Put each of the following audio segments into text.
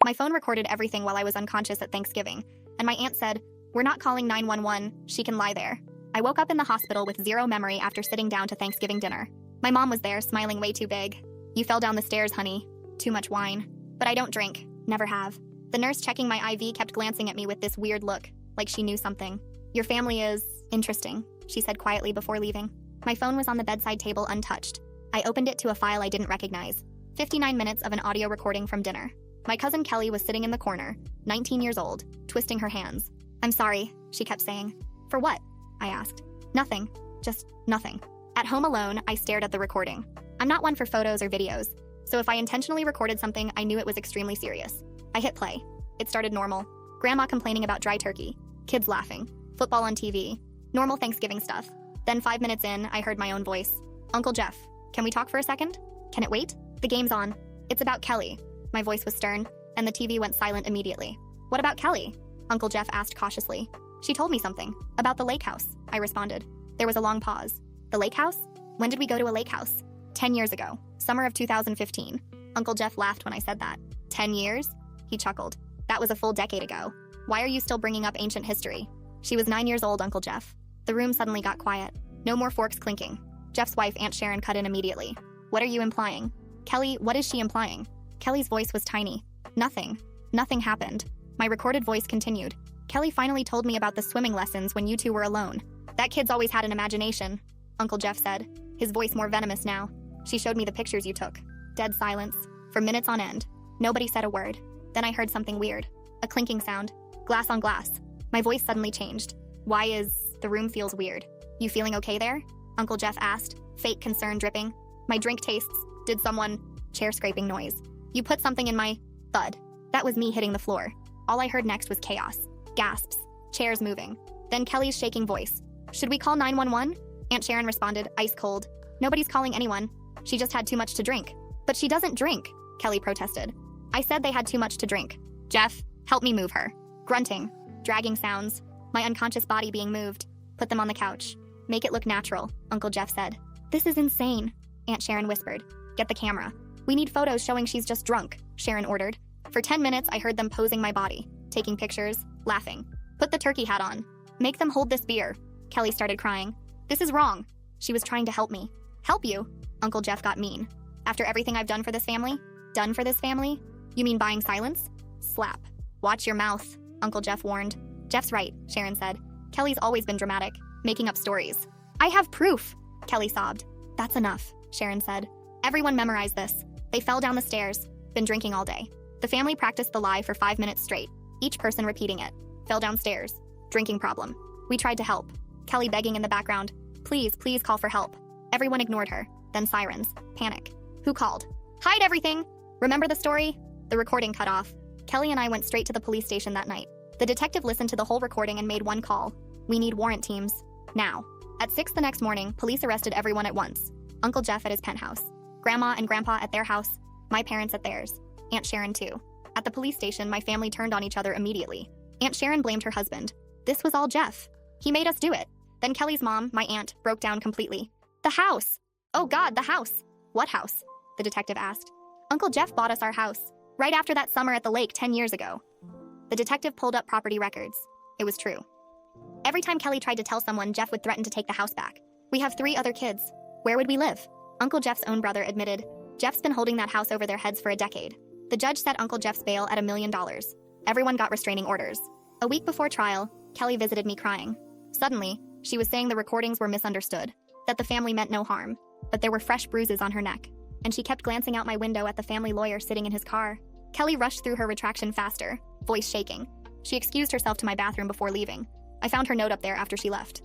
My phone recorded everything while I was unconscious at Thanksgiving, and my aunt said, "We're not calling 911, she can lie there." I woke up in the hospital with zero memory after sitting down to Thanksgiving dinner. My mom was there, smiling way too big. "You fell down the stairs, honey. Too much wine." But I don't drink. Never have. The nurse checking my IV kept glancing at me with this weird look, like she knew something. "Your family is interesting," she said quietly before leaving. My phone was on the bedside table untouched. I opened it to a file I didn't recognize. 59 minutes of an audio recording from dinner. My cousin Kelly was sitting in the corner, 19 years old, twisting her hands. "I'm sorry," she kept saying. "For what?" I asked. "Nothing. Just nothing." At home alone, I stared at the recording. I'm not one for photos or videos, so if I intentionally recorded something, I knew it was extremely serious. I hit play. It started normal. Grandma complaining about dry turkey. Kids laughing. Football on TV. Normal Thanksgiving stuff. Then 5 minutes in, I heard my own voice. "Uncle Jeff, can we talk for a second? Can it wait? The game's on. It's about Kelly." My voice was stern, and the TV went silent immediately. "What about Kelly?" Uncle Jeff asked cautiously. "She told me something. About the lake house," I responded. There was a long pause. "The lake house? When did we go to a lake house?" 10 years ago. Summer of 2015. Uncle Jeff laughed when I said that. 10 years? He chuckled. "That was a full decade ago. Why are you still bringing up ancient history?" "She was 9 years old, Uncle Jeff." The room suddenly got quiet. No more forks clinking. Jeff's wife, Aunt Sharon, cut in immediately. "What are you implying?" "Kelly, what is she implying?" Kelly's voice was tiny. "Nothing. Nothing happened." My recorded voice continued. "Kelly finally told me about the swimming lessons when you two were alone. That kid's always had an imagination," Uncle Jeff said, his voice more venomous now. "She showed me the pictures you took." Dead silence. For minutes on end. Nobody said a word. Then I heard something weird. A clinking sound. Glass on glass. My voice suddenly changed. The room feels weird." "You feeling okay there?" Uncle Jeff asked, fake concern dripping. "My drink tastes. Did someone—" Chair scraping noise. "You put something in my—" Thud. That was me hitting the floor. All I heard next was chaos. Gasps. Chairs moving. Then Kelly's shaking voice. "Should we call 911? Aunt Sharon responded, ice cold. "Nobody's calling anyone. She just had too much to drink." "But she doesn't drink," Kelly protested. "I said they had too much to drink." "Jeff, help me move her." Grunting. Dragging sounds. My unconscious body being moved. "Put them on the couch. Make it look natural," Uncle Jeff said. "This is insane," Aunt Sharon whispered. "Get the camera. We need photos showing she's just drunk," Sharon ordered. For 10 minutes, I heard them posing my body, taking pictures, laughing. "Put the turkey hat on. Make them hold this beer." Kelly started crying. "This is wrong." She was trying to help me. "Help you?" Uncle Jeff got mean. "After everything I've done for this family?" "Done for this family? You mean buying silence?" Slap. "Watch your mouth," Uncle Jeff warned. "Jeff's right," Sharon said. "Kelly's always been dramatic, making up stories." "I have proof," Kelly sobbed. "That's enough," Sharon said. "Everyone memorized this. They fell down the stairs, been drinking all day." The family practiced the lie for 5 minutes straight, each person repeating it. "Fell downstairs. Drinking problem." We tried to help. Kelly begging in the background, "Please, please call for help." Everyone ignored her. Then sirens. Panic. "Who called?" "Hide everything!" "Remember the story?" The recording cut off. Kelly and I went straight to the police station that night. The detective listened to the whole recording and made one call. "We need warrant teams. Now." At 6 the next morning, police arrested everyone at once. Uncle Jeff at his penthouse. Grandma and Grandpa at their house. My parents at theirs. Aunt Sharon too. At the police station, my family turned on each other immediately. Aunt Sharon blamed her husband. This was all Jeff. He made us do it. Then Kelly's mom, my aunt, broke down completely. "The house! Oh God, the house!" "What house?" the detective asked. "Uncle Jeff bought us our house, right after that summer at the lake 10 years ago." The detective pulled up property records. It was true. Every time Kelly tried to tell someone, Jeff would threaten to take the house back. "We have 3 other kids. Where would we live?" Uncle Jeff's own brother admitted. "Jeff's been holding that house over their heads for a decade." The judge set Uncle Jeff's bail at $1 million. Everyone got restraining orders. A week before trial, Kelly visited me crying. Suddenly, she was saying the recordings were misunderstood, that the family meant no harm, but there were fresh bruises on her neck, and she kept glancing out my window at the family lawyer sitting in his car. Kelly rushed through her retraction faster, voice shaking. She excused herself to my bathroom before leaving. I found her note up there after she left.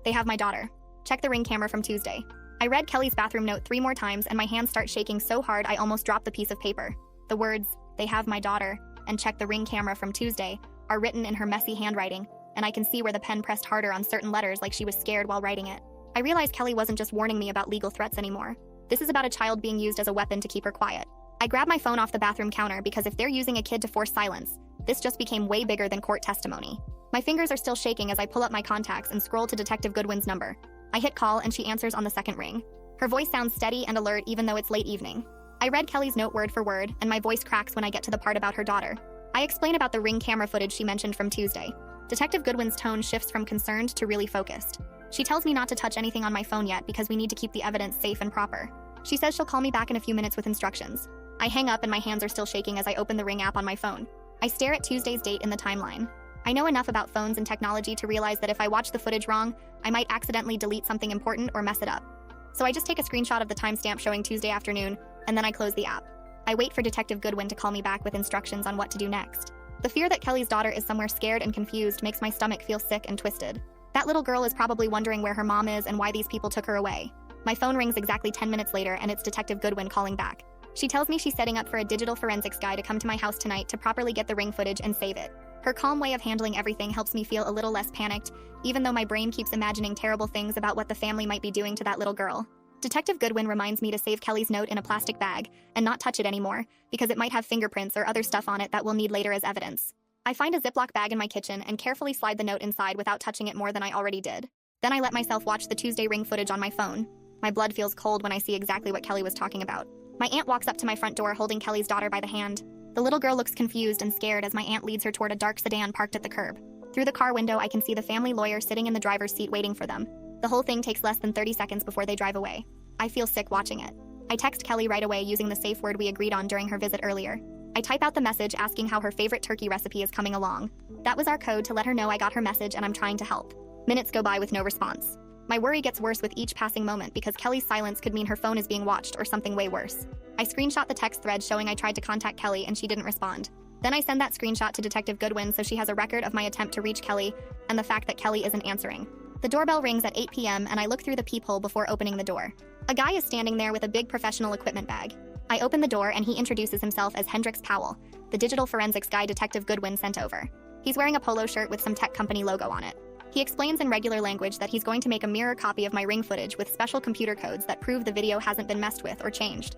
"They have my daughter. Check the Ring camera from Tuesday." I read Kelly's bathroom note 3 more times and my hands start shaking so hard I almost dropped the piece of paper. The words, "They have my daughter," and "check the Ring camera from Tuesday," are written in her messy handwriting, and I can see where the pen pressed harder on certain letters like she was scared while writing it. I realized Kelly wasn't just warning me about legal threats anymore. This is about a child being used as a weapon to keep her quiet. I grabbed my phone off the bathroom counter because if they're using a kid to force silence, this just became way bigger than court testimony. My fingers are still shaking as I pull up my contacts and scroll to Detective Goodwin's number. I hit call and she answers on the second ring. Her voice sounds steady and alert even though it's late evening. I read Kelly's note word for word, and my voice cracks when I get to the part about her daughter. I explain about the Ring camera footage she mentioned from Tuesday. Detective Goodwin's tone shifts from concerned to really focused. She tells me not to touch anything on my phone yet because we need to keep the evidence safe and proper. She says she'll call me back in a few minutes with instructions. I hang up and my hands are still shaking as I open the Ring app on my phone. I stare at Tuesday's date in the timeline. I know enough about phones and technology to realize that if I watch the footage wrong, I might accidentally delete something important or mess it up. So I just take a screenshot of the timestamp showing Tuesday afternoon, and then I close the app. I wait for Detective Goodwin to call me back with instructions on what to do next. The fear that Kelly's daughter is somewhere scared and confused makes my stomach feel sick and twisted. That little girl is probably wondering where her mom is and why these people took her away. My phone rings exactly 10 minutes later, and it's Detective Goodwin calling back. She tells me she's setting up for a digital forensics guy to come to my house tonight to properly get the Ring footage and save it. Her calm way of handling everything helps me feel a little less panicked, even though my brain keeps imagining terrible things about what the family might be doing to that little girl. Detective Goodwin reminds me to save Kelly's note in a plastic bag and not touch it anymore, because it might have fingerprints or other stuff on it that we'll need later as evidence. I find a Ziploc bag in my kitchen and carefully slide the note inside without touching it more than I already did. Then I let myself watch the Tuesday Ring footage on my phone. My blood feels cold when I see exactly what Kelly was talking about. My aunt walks up to my front door holding Kelly's daughter by the hand. The little girl looks confused and scared as my aunt leads her toward a dark sedan parked at the curb. Through the car window, I can see the family lawyer sitting in the driver's seat waiting for them. The whole thing takes less than 30 seconds before they drive away. I feel sick watching it. I text Kelly right away using the safe word we agreed on during her visit earlier. I type out the message asking how her favorite turkey recipe is coming along. That was our code to let her know I got her message and I'm trying to help. Minutes go by with no response. My worry gets worse with each passing moment because Kelly's silence could mean her phone is being watched or something way worse. I screenshot the text thread showing I tried to contact Kelly and she didn't respond. Then I send that screenshot to Detective Goodwin so she has a record of my attempt to reach Kelly and the fact that Kelly isn't answering. The doorbell rings at 8 p.m. and I look through the peephole before opening the door. A guy is standing there with a big professional equipment bag. I open the door and he introduces himself as Hendrix Powell, the digital forensics guy Detective Goodwin sent over. He's wearing a polo shirt with some tech company logo on it. He explains in regular language that he's going to make a mirror copy of my Ring footage with special computer codes that prove the video hasn't been messed with or changed.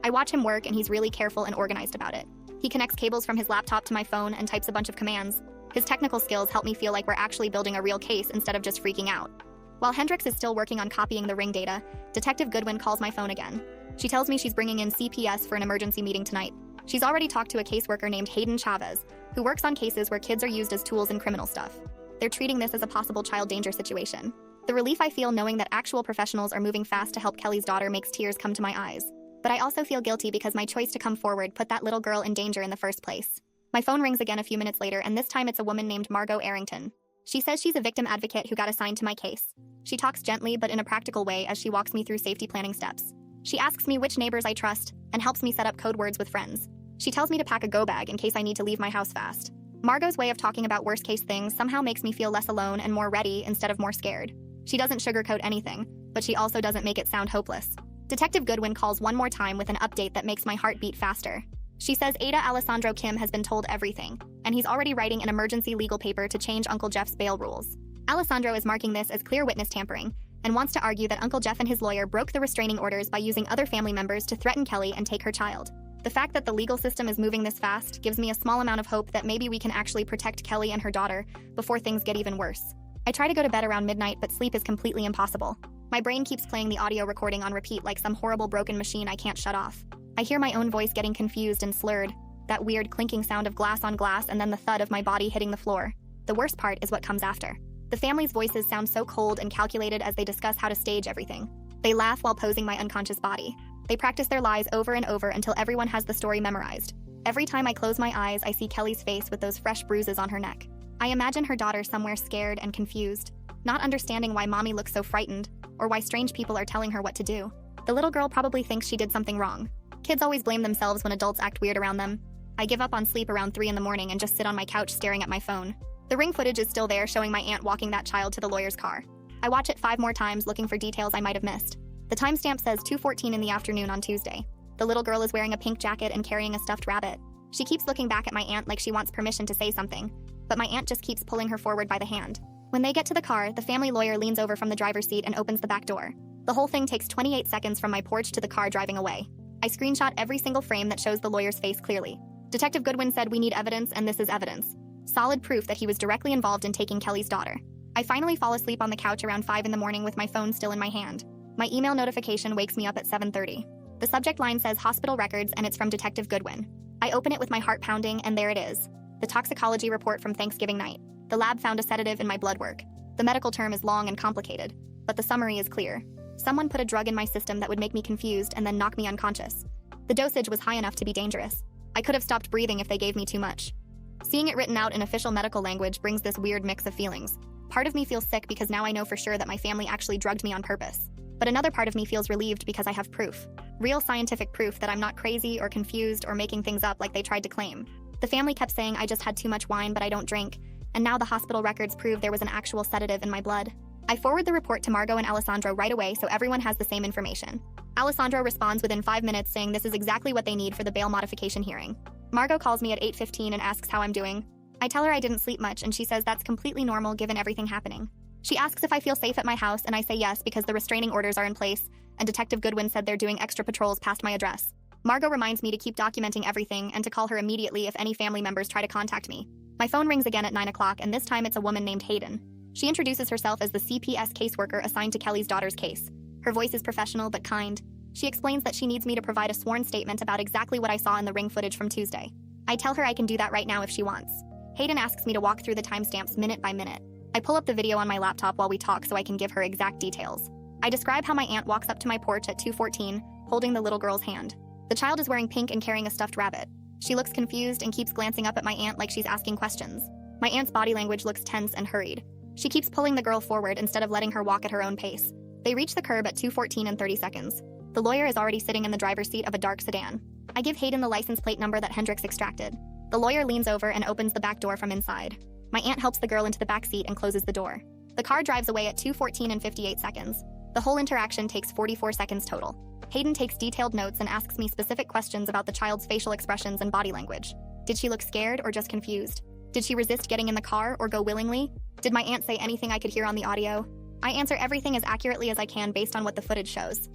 I watch him work and he's really careful and organized about it. He connects cables from his laptop to my phone and types a bunch of commands. His technical skills help me feel like we're actually building a real case instead of just freaking out. While Hendrix is still working on copying the Ring data, Detective Goodwin calls my phone again. She tells me she's bringing in CPS for an emergency meeting tonight. She's already talked to a caseworker named Hayden Chavez, who works on cases where kids are used as tools in criminal stuff. They're treating this as a possible child danger situation. The relief I feel knowing that actual professionals are moving fast to help Kelly's daughter makes tears come to my eyes. But I also feel guilty because my choice to come forward put that little girl in danger in the first place. My phone rings again a few minutes later, and this time it's a woman named Margot Arrington. She says she's a victim advocate who got assigned to my case. She talks gently but in a practical way as she walks me through safety planning steps. She asks me which neighbors I trust and helps me set up code words with friends. She tells me to pack a go bag in case I need to leave my house fast. Margot's way of talking about worst case things somehow makes me feel less alone and more ready instead of more scared. She doesn't sugarcoat anything, but she also doesn't make it sound hopeless. Detective Goodwin calls one more time with an update that makes my heart beat faster. She says Ada Alessandro Kim has been told everything, and he's already writing an emergency legal paper to change Uncle Jeff's bail rules. Alessandro is marking this as clear witness tampering and wants to argue that Uncle Jeff and his lawyer broke the restraining orders by using other family members to threaten Kelly and take her child. The fact that the legal system is moving this fast gives me a small amount of hope that maybe we can actually protect Kelly and her daughter before things get even worse. I try to go to bed around midnight, but sleep is completely impossible. My brain keeps playing the audio recording on repeat like some horrible broken machine I can't shut off. I hear my own voice getting confused and slurred, that weird clinking sound of glass on glass, and then the thud of my body hitting the floor. The worst part is what comes after. The family's voices sound so cold and calculated as they discuss how to stage everything. They laugh while posing my unconscious body. They practice their lies over and over until everyone has the story memorized. Every time I close my eyes, I see Kelly's face with those fresh bruises on her neck. I imagine her daughter somewhere scared and confused, not understanding why mommy looks so frightened, or why strange people are telling her what to do. The little girl probably thinks she did something wrong. Kids always blame themselves when adults act weird around them. I give up on sleep around 3 in the morning and just sit on my couch staring at my phone. The Ring footage is still there showing my aunt walking that child to the lawyer's car. I watch it 5 more times looking for details I might have missed. The timestamp says 2:14 in the afternoon on Tuesday. The little girl is wearing a pink jacket and carrying a stuffed rabbit. She keeps looking back at my aunt like she wants permission to say something, but my aunt just keeps pulling her forward by the hand. When they get to the car, the family lawyer leans over from the driver's seat and opens the back door. The whole thing takes 28 seconds from my porch to the car driving away. I screenshot every single frame that shows the lawyer's face clearly. Detective Goodwin said we need evidence, and this is evidence. Solid proof that he was directly involved in taking Kelly's daughter. I finally fall asleep on the couch around 5 in the morning with my phone still in my hand. My email notification wakes me up at 7:30. The subject line says hospital records and it's from Detective Goodwin. I open it with my heart pounding and there it is. The toxicology report from Thanksgiving night. The lab found a sedative in my blood work. The medical term is long and complicated, but the summary is clear. Someone put a drug in my system that would make me confused and then knock me unconscious. The dosage was high enough to be dangerous. I could have stopped breathing if they gave me too much. Seeing it written out in official medical language brings this weird mix of feelings. Part of me feels sick because now I know for sure that my family actually drugged me on purpose. But another part of me feels relieved because I have proof. Real scientific proof that I'm not crazy or confused or making things up like they tried to claim. The family kept saying I just had too much wine but I don't drink, and now the hospital records prove there was an actual sedative in my blood. I forward the report to Margot and Alessandro right away so everyone has the same information. Alessandro responds within 5 minutes saying this is exactly what they need for the bail modification hearing. Margot calls me at 8:15 and asks how I'm doing. I tell her I didn't sleep much and she says that's completely normal given everything happening. She asks if I feel safe at my house and I say yes because the restraining orders are in place and Detective Goodwin said they're doing extra patrols past my address. Margot reminds me to keep documenting everything and to call her immediately if any family members try to contact me. My phone rings again at 9 o'clock and this time it's a woman named Hayden. She introduces herself as the CPS caseworker assigned to Kelly's daughter's case. Her voice is professional but kind. She explains that she needs me to provide a sworn statement about exactly what I saw in the ring footage from Tuesday. I tell her I can do that right now if she wants. Hayden asks me to walk through the timestamps minute by minute. I pull up the video on my laptop while we talk so I can give her exact details. I describe how my aunt walks up to my porch at 2:14, holding the little girl's hand. The child is wearing pink and carrying a stuffed rabbit. She looks confused and keeps glancing up at my aunt like she's asking questions. My aunt's body language looks tense and hurried. She keeps pulling the girl forward instead of letting her walk at her own pace. They reach the curb at 2:14 and 30 seconds. The lawyer is already sitting in the driver's seat of a dark sedan. I give Hayden the license plate number that Hendrix extracted. The lawyer leans over and opens the back door from inside. My aunt helps the girl into the back seat and closes the door. The car drives away at 2:14 and 58 seconds. The whole interaction takes 44 seconds total. Hayden takes detailed notes and asks me specific questions about the child's facial expressions and body language. Did she look scared or just confused? Did she resist getting in the car or go willingly? Did my aunt say anything I could hear on the audio? I answer everything as accurately as I can based on what the footage shows.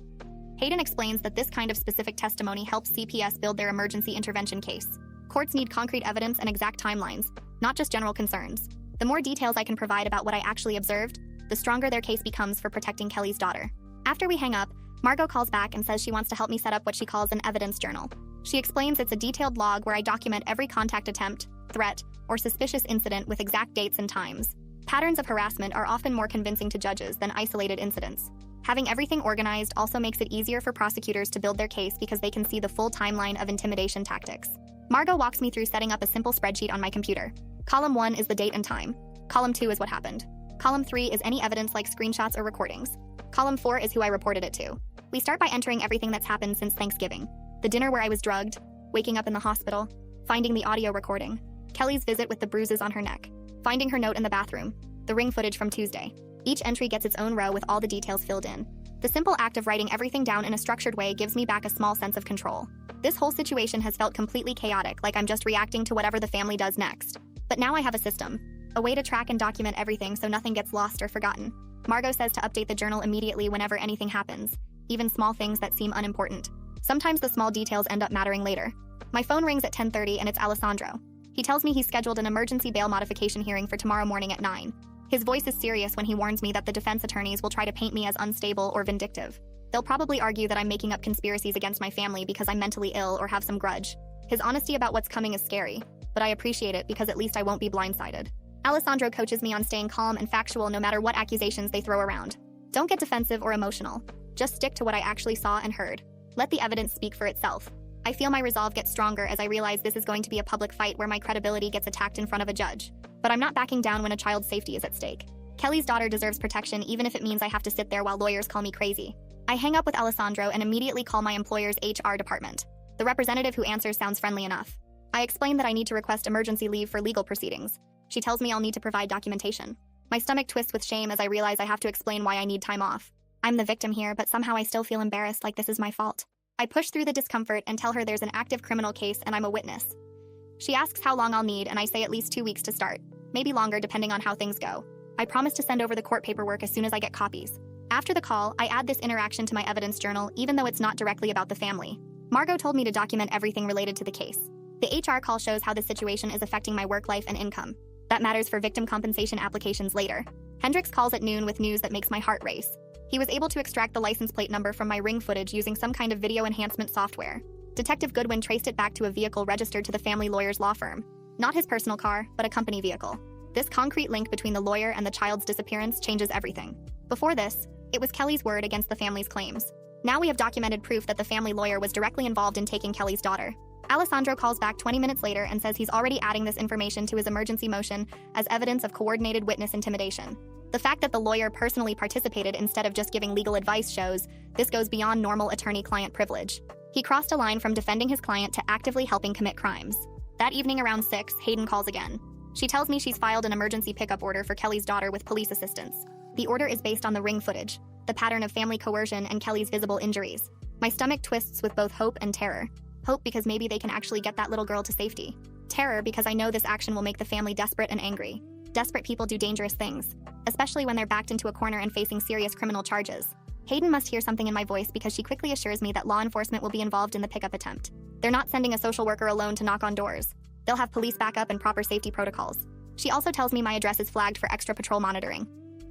Hayden explains that this kind of specific testimony helps CPS build their emergency intervention case. Courts need concrete evidence and exact timelines, not just general concerns. The more details I can provide about what I actually observed, the stronger their case becomes for protecting Kelly's daughter. After we hang up, Margot calls back and says she wants to help me set up what she calls an evidence journal. She explains it's a detailed log where I document every contact attempt, threat, or suspicious incident with exact dates and times. Patterns of harassment are often more convincing to judges than isolated incidents. Having everything organized also makes it easier for prosecutors to build their case because they can see the full timeline of intimidation tactics. Margot walks me through setting up a simple spreadsheet on my computer. Column 1 is the date and time. Column 2 is what happened. Column 3 is any evidence like screenshots or recordings. Column 4 is who I reported it to. We start by entering everything that's happened since Thanksgiving. The dinner where I was drugged, waking up in the hospital, finding the audio recording, Kelly's visit with the bruises on her neck, finding her note in the bathroom, the ring footage from Tuesday. Each entry gets its own row with all the details filled in. The simple act of writing everything down in a structured way gives me back a small sense of control. This whole situation has felt completely chaotic, like I'm just reacting to whatever the family does next. But now I have a system, a way to track and document everything so nothing gets lost or forgotten. Margot says to update the journal immediately whenever anything happens, even small things that seem unimportant. Sometimes the small details end up mattering later. My phone rings at 10:30 and it's Alessandro. He tells me he's scheduled an emergency bail modification hearing for tomorrow morning at 9. His voice is serious when he warns me that the defense attorneys will try to paint me as unstable or vindictive. They'll probably argue that I'm making up conspiracies against my family because I'm mentally ill or have some grudge. His honesty about what's coming is scary, but I appreciate it because at least I won't be blindsided. Alessandro coaches me on staying calm and factual no matter what accusations they throw around. Don't get defensive or emotional. Just stick to what I actually saw and heard. Let the evidence speak for itself. I feel my resolve get stronger as I realize this is going to be a public fight where my credibility gets attacked in front of a judge. But I'm not backing down when a child's safety is at stake. Kelly's daughter deserves protection even if it means I have to sit there while lawyers call me crazy. I hang up with Alessandro and immediately call my employer's HR department. The representative who answers sounds friendly enough. I explain that I need to request emergency leave for legal proceedings. She tells me I'll need to provide documentation. My stomach twists with shame as I realize I have to explain why I need time off. I'm the victim here, but somehow I still feel embarrassed like this is my fault. I push through the discomfort and tell her there's an active criminal case and I'm a witness. She asks how long I'll need and I say at least 2 weeks to start, maybe longer depending on how things go. I promise to send over the court paperwork as soon as I get copies. After the call, I add this interaction to my evidence journal even though it's not directly about the family. Margot told me to document everything related to the case. The HR call shows how the situation is affecting my work life and income. That matters for victim compensation applications later. Hendrix calls at noon with news that makes my heart race. He was able to extract the license plate number from my Ring footage using some kind of video enhancement software. Detective Goodwin traced it back to a vehicle registered to the family lawyer's law firm. Not his personal car, but a company vehicle. This concrete link between the lawyer and the child's disappearance changes everything. Before this, it was Kelly's word against the family's claims. Now we have documented proof that the family lawyer was directly involved in taking Kelly's daughter. Alessandro calls back 20 minutes later and says he's already adding this information to his emergency motion as evidence of coordinated witness intimidation. The fact that the lawyer personally participated instead of just giving legal advice shows this goes beyond normal attorney-client privilege. He crossed a line from defending his client to actively helping commit crimes. That evening around 6, Hayden calls again. She tells me she's filed an emergency pickup order for Kelly's daughter with police assistance. The order is based on the Ring footage, the pattern of family coercion, and Kelly's visible injuries. My stomach twists with both hope and terror. Hope because maybe they can actually get that little girl to safety. Terror because I know this action will make the family desperate and angry. Desperate people do dangerous things, especially when they're backed into a corner and facing serious criminal charges. Hayden must hear something in my voice because she quickly assures me that law enforcement will be involved in the pickup attempt. They're not sending a social worker alone to knock on doors. They'll have police backup and proper safety protocols. She also tells me my address is flagged for extra patrol monitoring.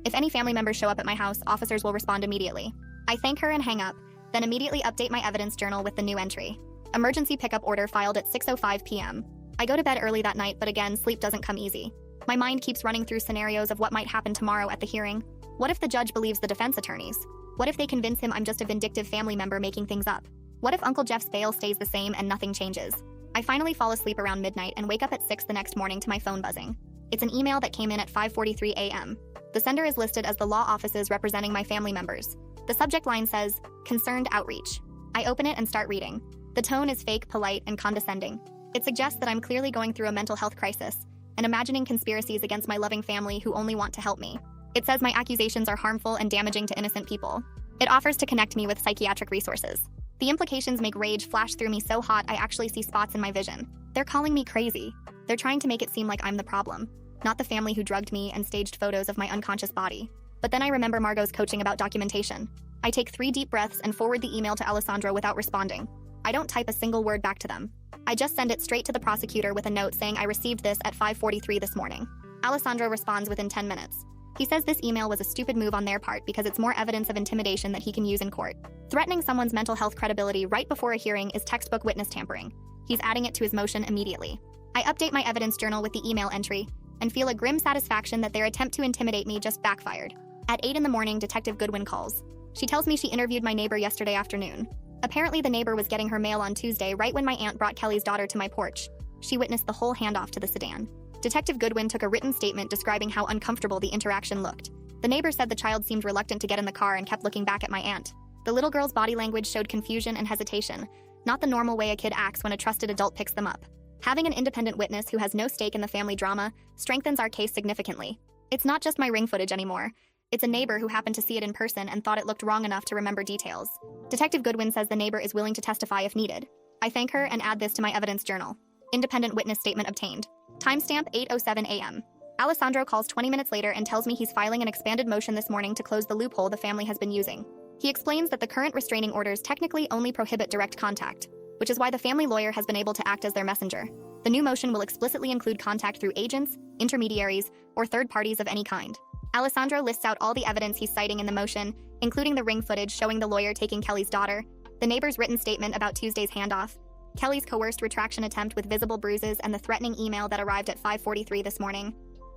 If any family members show up at my house, officers will respond immediately. I thank her and hang up, then immediately update my evidence journal with the new entry. Emergency pickup order filed at 6:05 p.m. I go to bed early that night, but again, sleep doesn't come easy. My mind keeps running through scenarios of what might happen tomorrow at the hearing. What if the judge believes the defense attorneys? What if they convince him I'm just a vindictive family member making things up? What if Uncle Jeff's bail stays the same and nothing changes? I finally fall asleep around midnight and wake up at 6 the next morning to my phone buzzing. It's an email that came in at 5:43 a.m. The sender is listed as the law offices representing my family members. The subject line says, "Concerned Outreach." I open it and start reading. The tone is fake, polite, and condescending. It suggests that I'm clearly going through a mental health crisis and imagining conspiracies against my loving family who only want to help me. It says my accusations are harmful and damaging to innocent people. It offers to connect me with psychiatric resources. The implications make rage flash through me so hot I actually see spots in my vision. They're calling me crazy. They're trying to make it seem like I'm the problem, not the family who drugged me and staged photos of my unconscious body. But then I remember Margot's coaching about documentation. I take 3 deep breaths and forward the email to Alessandro without responding. I don't type a single word back to them. I just send it straight to the prosecutor with a note saying I received this at 5:43 this morning. Alessandro responds within 10 minutes. He says this email was a stupid move on their part because it's more evidence of intimidation that he can use in court. Threatening someone's mental health credibility right before a hearing is textbook witness tampering. He's adding it to his motion immediately. I update my evidence journal with the email entry and feel a grim satisfaction that their attempt to intimidate me just backfired. At 8 in the morning, Detective Goodwin calls. She tells me she interviewed my neighbor yesterday afternoon. Apparently, the neighbor was getting her mail on Tuesday right when my aunt brought Kelly's daughter to my porch. She witnessed the whole handoff to the sedan. Detective Goodwin took a written statement describing how uncomfortable the interaction looked. The neighbor said the child seemed reluctant to get in the car and kept looking back at my aunt. The little girl's body language showed confusion and hesitation, not the normal way a kid acts when a trusted adult picks them up. Having an independent witness who has no stake in the family drama strengthens our case significantly. It's not just my Ring footage anymore. It's a neighbor who happened to see it in person and thought it looked wrong enough to remember details. Detective Goodwin says the neighbor is willing to testify if needed. I thank her and add this to my evidence journal. Independent witness statement obtained. Timestamp 8:07 a.m. Alessandro calls 20 minutes later and tells me he's filing an expanded motion this morning to close the loophole the family has been using. He explains that the current restraining orders technically only prohibit direct contact, which is why the family lawyer has been able to act as their messenger. The new motion will explicitly include contact through agents, intermediaries, or third parties of any kind. Alessandro lists out all the evidence he's citing in the motion, including the Ring footage showing the lawyer taking Kelly's daughter, the neighbor's written statement about Tuesday's handoff, Kelly's coerced retraction attempt with visible bruises, and the threatening email that arrived at 5:43 this morning.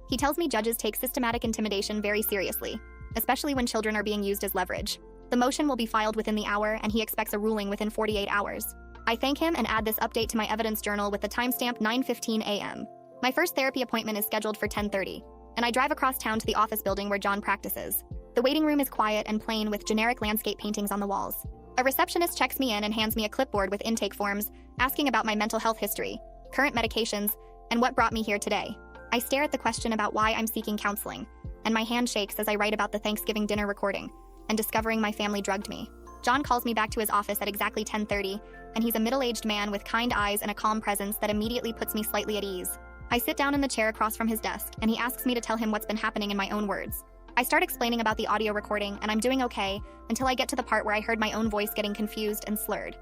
He tells me judges take systematic intimidation very seriously, especially when children are being used as leverage. The motion will be filed within the hour, and he expects a ruling within 48 hours. I thank him and add this update to my evidence journal with the timestamp 9:15 a.m. My first therapy appointment is scheduled for 10:30. And I drive across town to the office building where John practices. The waiting room is quiet and plain with generic landscape paintings on the walls. A receptionist checks me in and hands me a clipboard with intake forms, asking about my mental health history, current medications, and what brought me here today. I stare at the question about why I'm seeking counseling, and my hand shakes as I write about the Thanksgiving dinner recording and discovering my family drugged me. John calls me back to his office at exactly 10:30, and he's a middle-aged man with kind eyes and a calm presence that immediately puts me slightly at ease. I sit down in the chair across from his desk, and he asks me to tell him what's been happening in my own words. I start explaining about the audio recording, and I'm doing okay until I get to the part where I heard my own voice getting confused and slurred.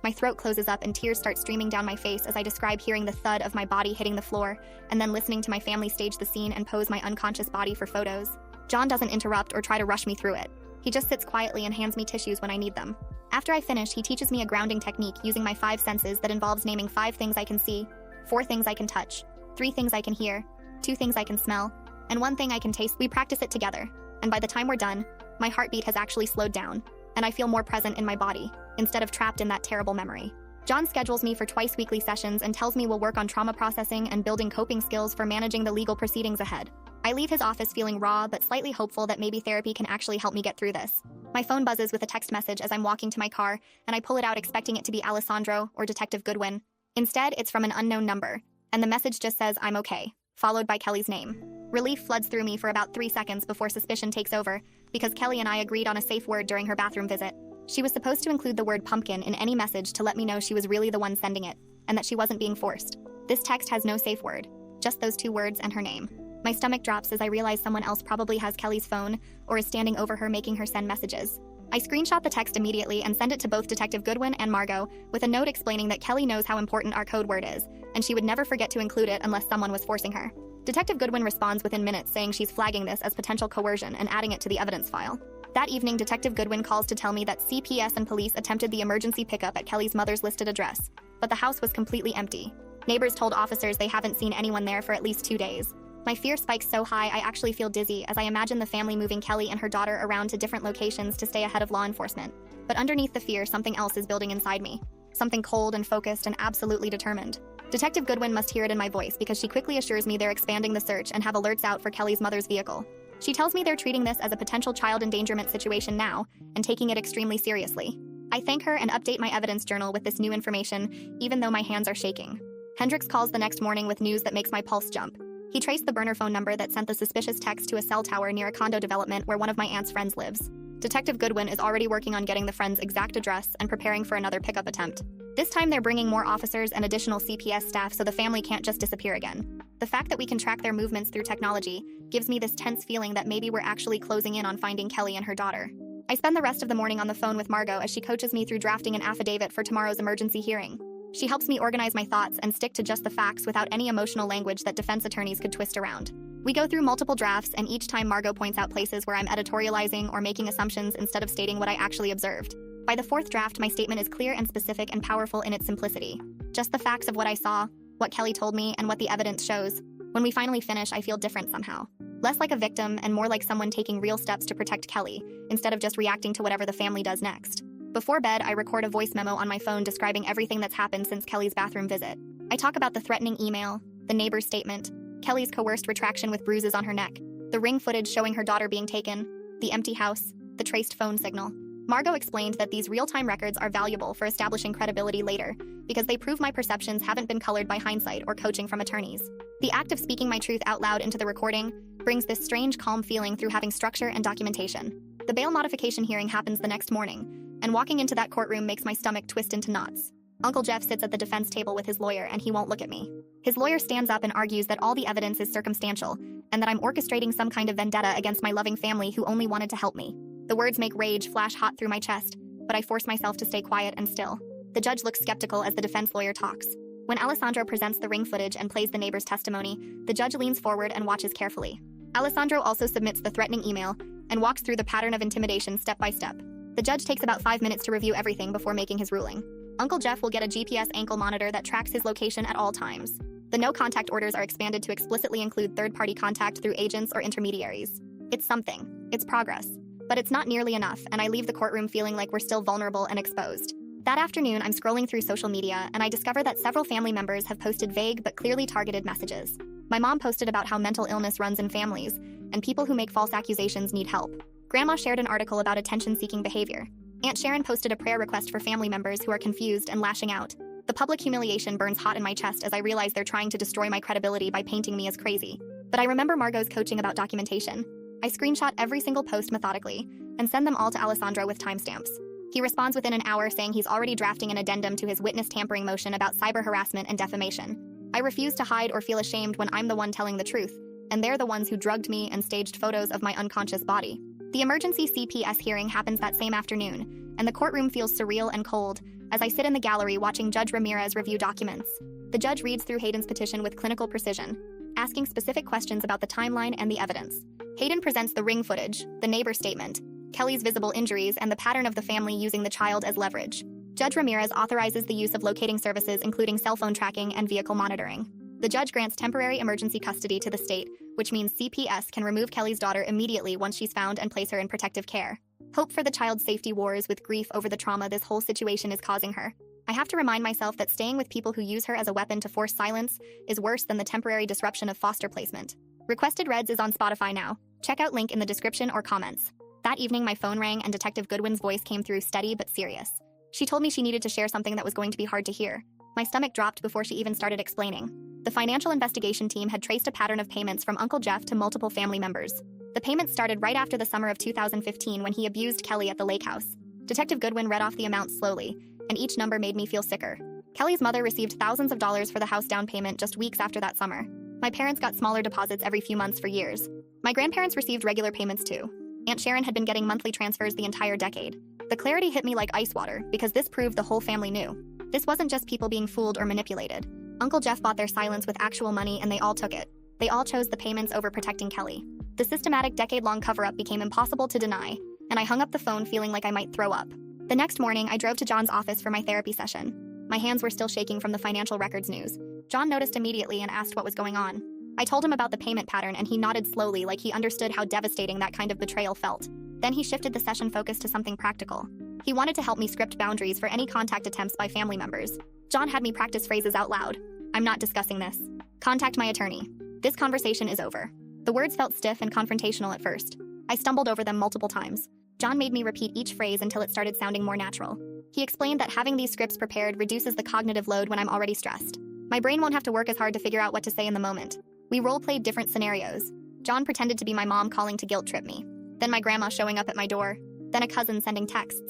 My throat closes up and tears start streaming down my face as I describe hearing the thud of my body hitting the floor and then listening to my family stage the scene and pose my unconscious body for photos. John doesn't interrupt or try to rush me through it. He just sits quietly and hands me tissues when I need them. After I finish, he teaches me a grounding technique using my 5 senses that involves naming 5 things I can see, 4 things I can touch, 3 things I can hear, 2 things I can smell, and 1 thing I can taste. We practice it together, and by the time we're done, my heartbeat has actually slowed down, and I feel more present in my body, instead of trapped in that terrible memory. John schedules me for twice weekly sessions and tells me we'll work on trauma processing and building coping skills for managing the legal proceedings ahead. I leave his office feeling raw but slightly hopeful that maybe therapy can actually help me get through this. My phone buzzes with a text message as I'm walking to my car, and I pull it out expecting it to be Alessandro or Detective Goodwin. Instead, it's from an unknown number, and the message just says I'm okay, followed by Kelly's name. Relief floods through me for about 3 seconds before suspicion takes over, because Kelly and I agreed on a safe word during her bathroom visit. She was supposed to include the word pumpkin in any message to let me know she was really the one sending it, and that she wasn't being forced. This text has no safe word, just those 2 words and her name. My stomach drops as I realize someone else probably has Kelly's phone or is standing over her making her send messages. I screenshot the text immediately and send it to both Detective Goodwin and Margot with a note explaining that Kelly knows how important our code word is, and she would never forget to include it unless someone was forcing her. Detective Goodwin responds within minutes saying she's flagging this as potential coercion and adding it to the evidence file. That evening, Detective Goodwin calls to tell me that CPS and police attempted the emergency pickup at Kelly's mother's listed address, but the house was completely empty. Neighbors told officers they haven't seen anyone there for at least 2 days. My fear spikes so high I actually feel dizzy as I imagine the family moving Kelly and her daughter around to different locations to stay ahead of law enforcement. But underneath the fear, something else is building inside me. Something cold and focused and absolutely determined. Detective Goodwin must hear it in my voice because she quickly assures me they're expanding the search and have alerts out for Kelly's mother's vehicle. She tells me they're treating this as a potential child endangerment situation now and taking it extremely seriously. I thank her and update my evidence journal with this new information, even though my hands are shaking. Hendricks calls the next morning with news that makes my pulse jump. He traced the burner phone number that sent the suspicious text to a cell tower near a condo development where one of my aunt's friends lives. Detective Goodwin is already working on getting the friend's exact address and preparing for another pickup attempt. This time they're bringing more officers and additional CPS staff so the family can't just disappear again. The fact that we can track their movements through technology gives me this tense feeling that maybe we're actually closing in on finding Kelly and her daughter. I spend the rest of the morning on the phone with Margot as she coaches me through drafting an affidavit for tomorrow's emergency hearing. She helps me organize my thoughts and stick to just the facts without any emotional language that defense attorneys could twist around. We go through multiple drafts, and each time Margot points out places where I'm editorializing or making assumptions instead of stating what I actually observed. By the 4th draft, my statement is clear and specific and powerful in its simplicity. Just the facts of what I saw, what Kelly told me, and what the evidence shows. When we finally finish, I feel different somehow. Less like a victim and more like someone taking real steps to protect Kelly, instead of just reacting to whatever the family does next. Before bed, I record a voice memo on my phone describing everything that's happened since Kelly's bathroom visit. I talk about the threatening email, the neighbor's statement, Kelly's coerced retraction with bruises on her neck, the ring footage showing her daughter being taken, the empty house, the traced phone signal. Margot explained that these real-time records are valuable for establishing credibility later because they prove my perceptions haven't been colored by hindsight or coaching from attorneys. The act of speaking my truth out loud into the recording brings this strange, calm feeling through having structure and documentation. The bail modification hearing happens the next morning, and walking into that courtroom makes my stomach twist into knots. Uncle Jeff sits at the defense table with his lawyer and he won't look at me. His lawyer stands up and argues that all the evidence is circumstantial and that I'm orchestrating some kind of vendetta against my loving family who only wanted to help me. The words make rage flash hot through my chest, but I force myself to stay quiet and still. The judge looks skeptical as the defense lawyer talks. When Alessandro presents the ring footage and plays the neighbor's testimony, the judge leans forward and watches carefully. Alessandro also submits the threatening email and walks through the pattern of intimidation step by step. The judge takes about 5 minutes to review everything before making his ruling. Uncle Jeff will get a GPS ankle monitor that tracks his location at all times. The no-contact orders are expanded to explicitly include third-party contact through agents or intermediaries. It's something. It's progress. But it's not nearly enough, and I leave the courtroom feeling like we're still vulnerable and exposed. That afternoon, I'm scrolling through social media, and I discover that several family members have posted vague but clearly targeted messages. My mom posted about how mental illness runs in families, and people who make false accusations need help. Grandma shared an article about attention-seeking behavior. Aunt Sharon posted a prayer request for family members who are confused and lashing out. The public humiliation burns hot in my chest as I realize they're trying to destroy my credibility by painting me as crazy. But I remember Margot's coaching about documentation. I screenshot every single post methodically and send them all to Alessandro with timestamps. He responds within an hour saying he's already drafting an addendum to his witness tampering motion about cyber harassment and defamation. I refuse to hide or feel ashamed when I'm the one telling the truth, and they're the ones who drugged me and staged photos of my unconscious body. The emergency CPS hearing happens that same afternoon, and the courtroom feels surreal and cold as I sit in the gallery watching Judge Ramirez review documents. The judge reads through Hayden's petition with clinical precision, asking specific questions about the timeline and the evidence. Hayden presents the ring footage, the neighbor statement, Kelly's visible injuries, and the pattern of the family using the child as leverage. Judge Ramirez authorizes the use of locating services including cell phone tracking and vehicle monitoring. The judge grants temporary emergency custody to the state, which means CPS can remove Kelly's daughter immediately once she's found and place her in protective care. Hope for the child's safety wars with grief over the trauma this whole situation is causing her. I have to remind myself that staying with people who use her as a weapon to force silence is worse than the temporary disruption of foster placement. Requested Reds is on Spotify now. Check out link in the description or comments. That evening, my phone rang and Detective Goodwin's voice came through steady but serious. She told me she needed to share something that was going to be hard to hear. My stomach dropped before she even started explaining. The financial investigation team had traced a pattern of payments from Uncle Jeff to multiple family members. The payments started right after the summer of 2015 when he abused Kelly at the lake house. Detective Goodwin read off the amounts slowly, and each number made me feel sicker. Kelly's mother received thousands of dollars for the house down payment just weeks after that summer. My parents got smaller deposits every few months for years. My grandparents received regular payments too. Aunt Sharon had been getting monthly transfers the entire decade. The clarity hit me like ice water because this proved the whole family knew. This wasn't just people being fooled or manipulated. Uncle Jeff bought their silence with actual money and they all took it. They all chose the payments over protecting Kelly. The systematic decade-long cover-up became impossible to deny, and I hung up the phone feeling like I might throw up. The next morning, I drove to John's office for my therapy session. My hands were still shaking from the financial records news. John noticed immediately and asked what was going on. I told him about the payment pattern and he nodded slowly like he understood how devastating that kind of betrayal felt. Then he shifted the session focus to something practical. He wanted to help me script boundaries for any contact attempts by family members. John had me practice phrases out loud. I'm not discussing this. Contact my attorney. This conversation is over. The words felt stiff and confrontational at first. I stumbled over them multiple times. John made me repeat each phrase until it started sounding more natural. He explained that having these scripts prepared reduces the cognitive load when I'm already stressed. My brain won't have to work as hard to figure out what to say in the moment. We role-played different scenarios. John pretended to be my mom calling to guilt trip me. Then my grandma showing up at my door. Then a cousin sending texts.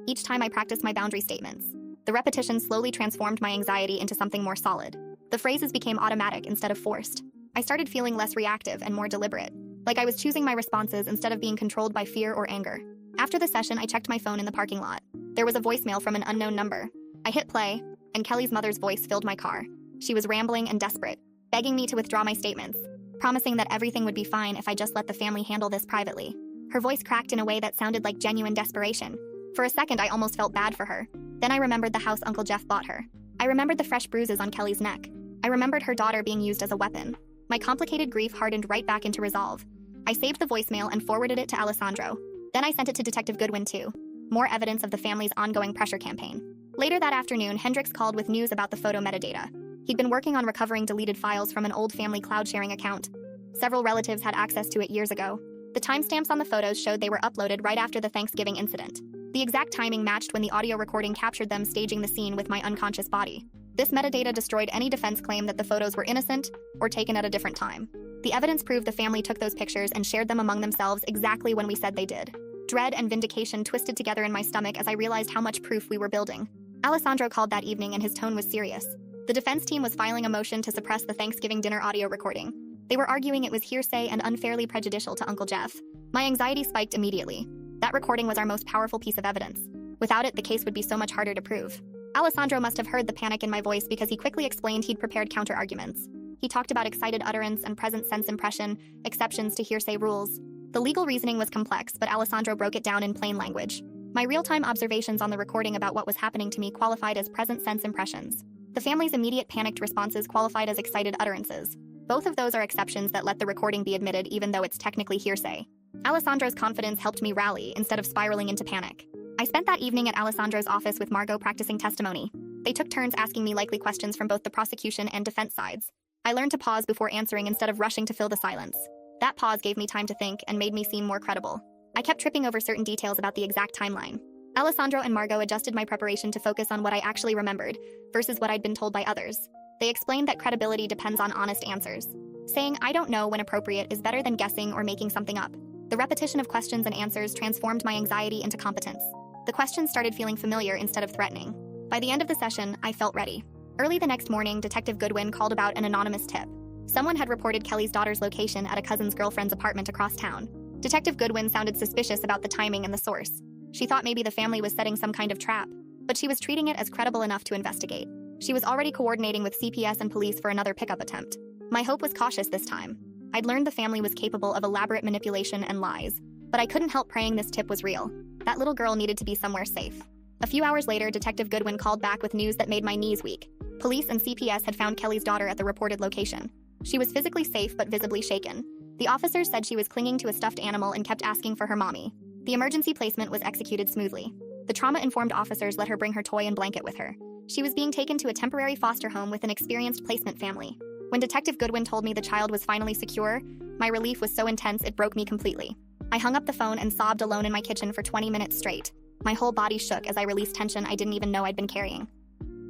Each time I practiced my boundary statements. The repetition slowly transformed my anxiety into something more solid. The phrases became automatic instead of forced. I started feeling less reactive and more deliberate, like I was choosing my responses instead of being controlled by fear or anger. After the session, I checked my phone in the parking lot. There was a voicemail from an unknown number. I hit play, and Kelly's mother's voice filled my car. She was rambling and desperate, begging me to withdraw my statements, promising that everything would be fine if I just let the family handle this privately. Her voice cracked in a way that sounded like genuine desperation. For a second, I almost felt bad for her. Then I remembered the house Uncle Jeff bought her. I remembered the fresh bruises on Kelly's neck. I remembered her daughter being used as a weapon. My complicated grief hardened right back into resolve. I saved the voicemail and forwarded it to Alessandro. Then I sent it to Detective Goodwin too. More evidence of the family's ongoing pressure campaign. Later that afternoon, Hendricks called with news about the photo metadata. He'd been working on recovering deleted files from an old family cloud sharing account. Several relatives had access to it years ago. The timestamps on the photos showed they were uploaded right after the Thanksgiving incident. The exact timing matched when the audio recording captured them staging the scene with my unconscious body. This metadata destroyed any defense claim that the photos were innocent or taken at a different time. The evidence proved the family took those pictures and shared them among themselves exactly when we said they did. Dread and vindication twisted together in my stomach as I realized how much proof we were building. Alessandro called that evening and his tone was serious. The defense team was filing a motion to suppress the Thanksgiving dinner audio recording. They were arguing it was hearsay and unfairly prejudicial to Uncle Jeff. My anxiety spiked immediately. That recording was our most powerful piece of evidence. Without it, the case would be so much harder to prove. Alessandro must have heard the panic in my voice because he quickly explained he'd prepared counter-arguments. He talked about excited utterance and present sense impression, exceptions to hearsay rules. The legal reasoning was complex, but Alessandro broke it down in plain language. My real-time observations on the recording about what was happening to me qualified as present sense impressions. The family's immediate panicked responses qualified as excited utterances. Both of those are exceptions that let the recording be admitted even though it's technically hearsay. Alessandro's confidence helped me rally instead of spiraling into panic. I spent that evening at Alessandro's office with Margot practicing testimony. They took turns asking me likely questions from both the prosecution and defense sides. I learned to pause before answering instead of rushing to fill the silence. That pause gave me time to think and made me seem more credible. I kept tripping over certain details about the exact timeline. Alessandro and Margot adjusted my preparation to focus on what I actually remembered versus what I'd been told by others. They explained that credibility depends on honest answers. Saying "I don't know" when appropriate is better than guessing or making something up. The repetition of questions and answers transformed my anxiety into competence. The questions started feeling familiar instead of threatening. By the end of the session, I felt ready. Early the next morning, Detective Goodwin called about an anonymous tip. Someone had reported Kelly's daughter's location at a cousin's girlfriend's apartment across town. Detective Goodwin sounded suspicious about the timing and the source. She thought maybe the family was setting some kind of trap, but she was treating it as credible enough to investigate. She was already coordinating with CPS and police for another pickup attempt. My hope was cautious this time. I'd learned the family was capable of elaborate manipulation and lies, But I couldn't help praying this tip was real. That little girl needed to be somewhere safe. A few hours later, Detective Goodwin called back with news that made my knees weak. Police and CPS had found Kelly's daughter at the reported location. She was physically safe but visibly shaken. The officers said she was clinging to a stuffed animal and kept asking for her mommy. The emergency placement was executed smoothly. The trauma-informed officers let her bring her toy and blanket with her. She was being taken to a temporary foster home with an experienced placement family. When Detective Goodwin told me the child was finally secure, my relief was so intense it broke me completely. I hung up the phone and sobbed alone in my kitchen for 20 minutes straight. My whole body shook as I released tension I didn't even know I'd been carrying.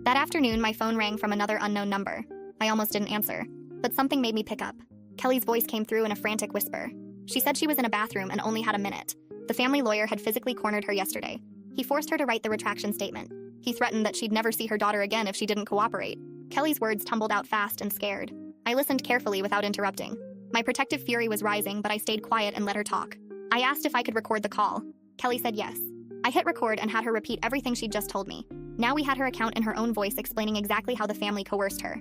That afternoon, my phone rang from another unknown number. I almost didn't answer, but something made me pick up. Kelly's voice came through in a frantic whisper. She said she was in a bathroom and only had a minute. The family lawyer had physically cornered her yesterday. He forced her to write the retraction statement. He threatened that she'd never see her daughter again if she didn't cooperate. Kelly's words tumbled out fast and scared. I listened carefully without interrupting. My protective fury was rising, but I stayed quiet and let her talk. I asked if I could record the call. Kelly said yes. I hit record and had her repeat everything she'd just told me. Now we had her account in her own voice explaining exactly how the family coerced her.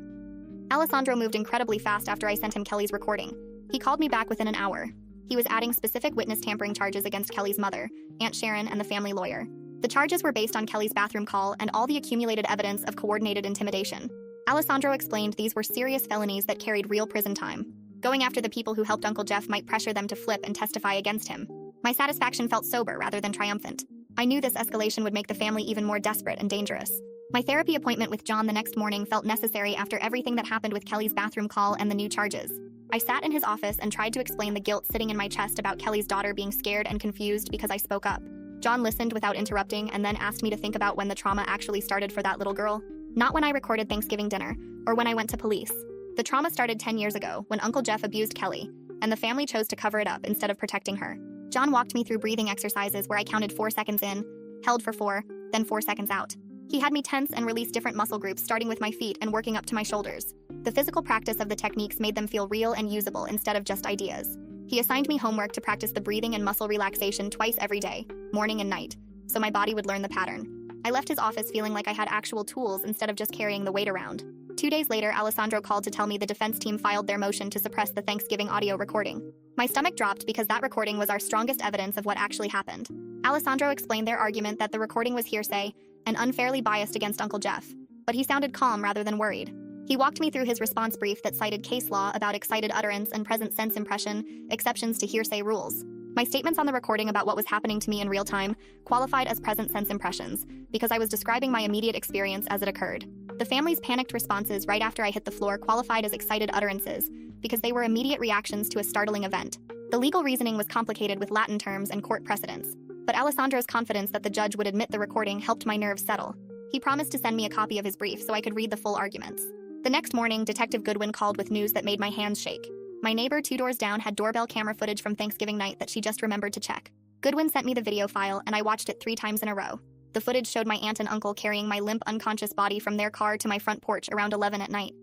Alessandro moved incredibly fast after I sent him Kelly's recording. He called me back within an hour. He was adding specific witness tampering charges against Kelly's mother, Aunt Sharon, and the family lawyer. The charges were based on Kelly's bathroom call and all the accumulated evidence of coordinated intimidation. Alessandro explained these were serious felonies that carried real prison time. Going after the people who helped Uncle Jeff might pressure them to flip and testify against him. My satisfaction felt sober rather than triumphant. I knew this escalation would make the family even more desperate and dangerous. My therapy appointment with John the next morning felt necessary after everything that happened with Kelly's bathroom call and the new charges. I sat in his office and tried to explain the guilt sitting in my chest about Kelly's daughter being scared and confused because I spoke up. John listened without interrupting and then asked me to think about when the trauma actually started for that little girl. Not when I recorded Thanksgiving dinner, or when I went to police. The trauma started 10 years ago when Uncle Jeff abused Kelly, and the family chose to cover it up instead of protecting her. John walked me through breathing exercises where I counted 4 seconds in, held for 4, then 4 seconds out. He had me tense and release different muscle groups starting with my feet and working up to my shoulders. The physical practice of the techniques made them feel real and usable instead of just ideas. He assigned me homework to practice the breathing and muscle relaxation twice every day, morning and night, so my body would learn the pattern. I left his office feeling like I had actual tools instead of just carrying the weight around. 2 days later, Alessandro called to tell me the defense team filed their motion to suppress the Thanksgiving audio recording. My stomach dropped because that recording was our strongest evidence of what actually happened. Alessandro explained their argument that the recording was hearsay and unfairly biased against Uncle Jeff, but he sounded calm rather than worried. He walked me through his response brief that cited case law about excited utterance and present sense impression, exceptions to hearsay rules. My statements on the recording about what was happening to me in real time qualified as present sense impressions because I was describing my immediate experience as it occurred. The family's panicked responses right after I hit the floor qualified as excited utterances because they were immediate reactions to a startling event. The legal reasoning was complicated with Latin terms and court precedents, but Alessandro's confidence that the judge would admit the recording helped my nerves settle. He promised to send me a copy of his brief so I could read the full arguments. The next morning, Detective Goodwin called with news that made my hands shake. My neighbor 2 doors down had doorbell camera footage from Thanksgiving night that she just remembered to check. Goodwin sent me the video file and I watched it 3 times in a row. The footage showed my aunt and uncle carrying my limp, unconscious body from their car to my front porch around 11 at night.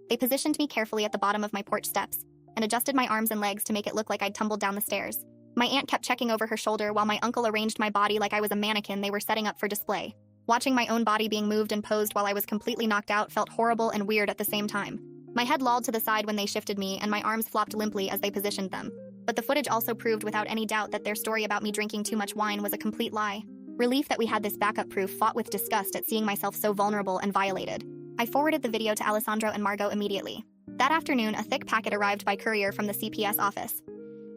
They positioned me carefully at the bottom of my porch steps and adjusted my arms and legs to make it look like I'd tumbled down the stairs. My aunt kept checking over her shoulder while my uncle arranged my body like I was a mannequin they were setting up for display. Watching my own body being moved and posed while I was completely knocked out felt horrible and weird at the same time. My head lolled to the side when they shifted me and my arms flopped limply as they positioned them. But the footage also proved without any doubt that their story about me drinking too much wine was a complete lie. Relief that we had this backup proof fought with disgust at seeing myself so vulnerable and violated. I forwarded the video to Alessandro and Margot immediately. That afternoon, a thick packet arrived by courier from the CPS office.